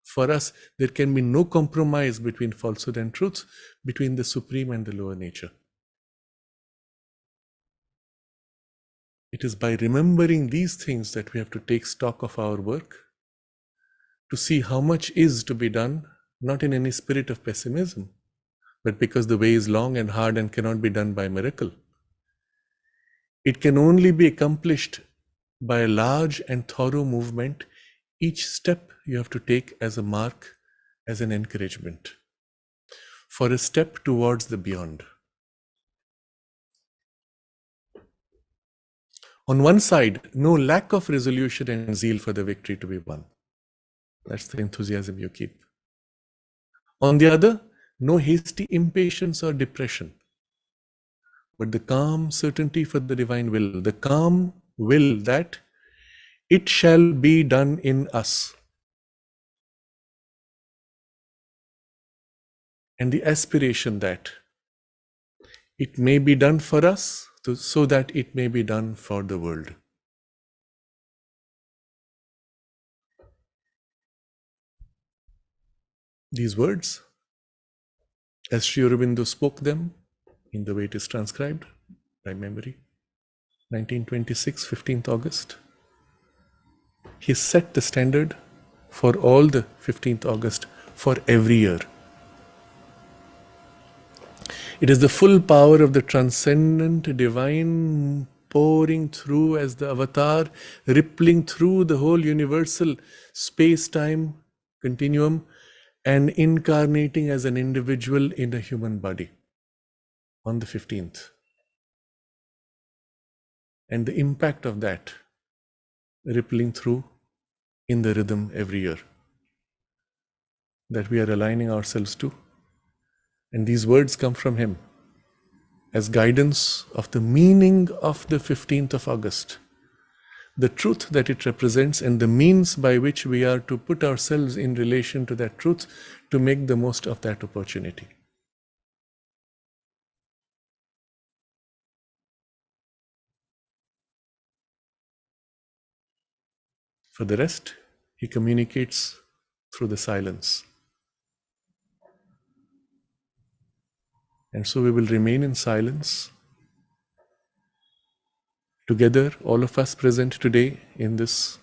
For us, there can be no compromise between falsehood and truth, between the supreme and the lower nature. It is by remembering these things that we have to take stock of our work, to see how much is to be done, not in any spirit of pessimism, but because the way is long and hard and cannot be done by miracle. It can only be accomplished by a large and thorough movement. Each step you have to take as a mark, as an encouragement, for a step towards the beyond. On one side, no lack of resolution and zeal for the victory to be won. That's the enthusiasm you keep. On the other, no hasty impatience or depression, but the calm certainty for the divine will, the calm will that it shall be done in us. And the aspiration that it may be done for us, so that it may be done for the world. These words, as Sri Aurobindo spoke them, in the way it is transcribed by memory, 1926, 15th August, he set the standard for all the 15th August for every year. It is the full power of the transcendent divine pouring through as the avatar, rippling through the whole universal space-time continuum and incarnating as an individual in a human body on the 15th. And the impact of that rippling through in the rhythm every year that we are aligning ourselves to. And these words come from him as guidance of the meaning of the 15th of August, the truth that it represents, and the means by which we are to put ourselves in relation to that truth to make the most of that opportunity. For the rest, he communicates through the silence. And so we will remain in silence together, all of us present today in this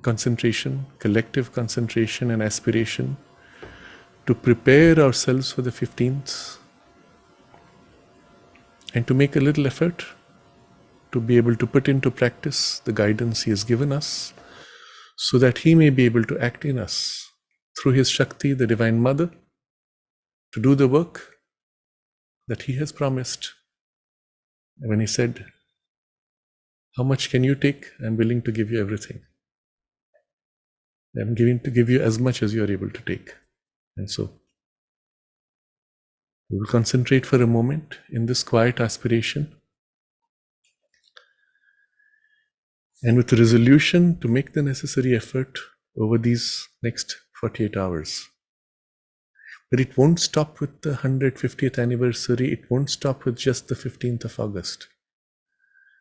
concentration, collective concentration and aspiration to prepare ourselves for the 15th and to make a little effort to be able to put into practice the guidance he has given us so that he may be able to act in us through his Shakti, the Divine Mother, to do the work that he has promised. And when he said, "How much can you take? I'm willing to give you everything. I'm willing to give you as much as you are able to take." And so we will concentrate for a moment in this quiet aspiration and with the resolution to make the necessary effort over these next 48 hours. But it won't stop with the 150th anniversary. It won't stop with just the 15th of August.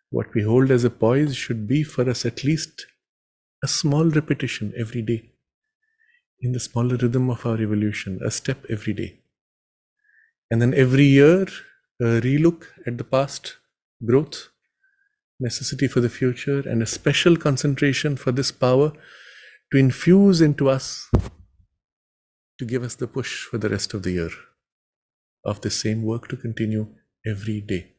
What we hold as a poise should be for us at least a small repetition every day in the smaller rhythm of our evolution, a step every day. And then every year, a relook at the past growth, necessity for the future, and a special concentration for this power to infuse into us, to give us the push for the rest of the year of the same work to continue every day.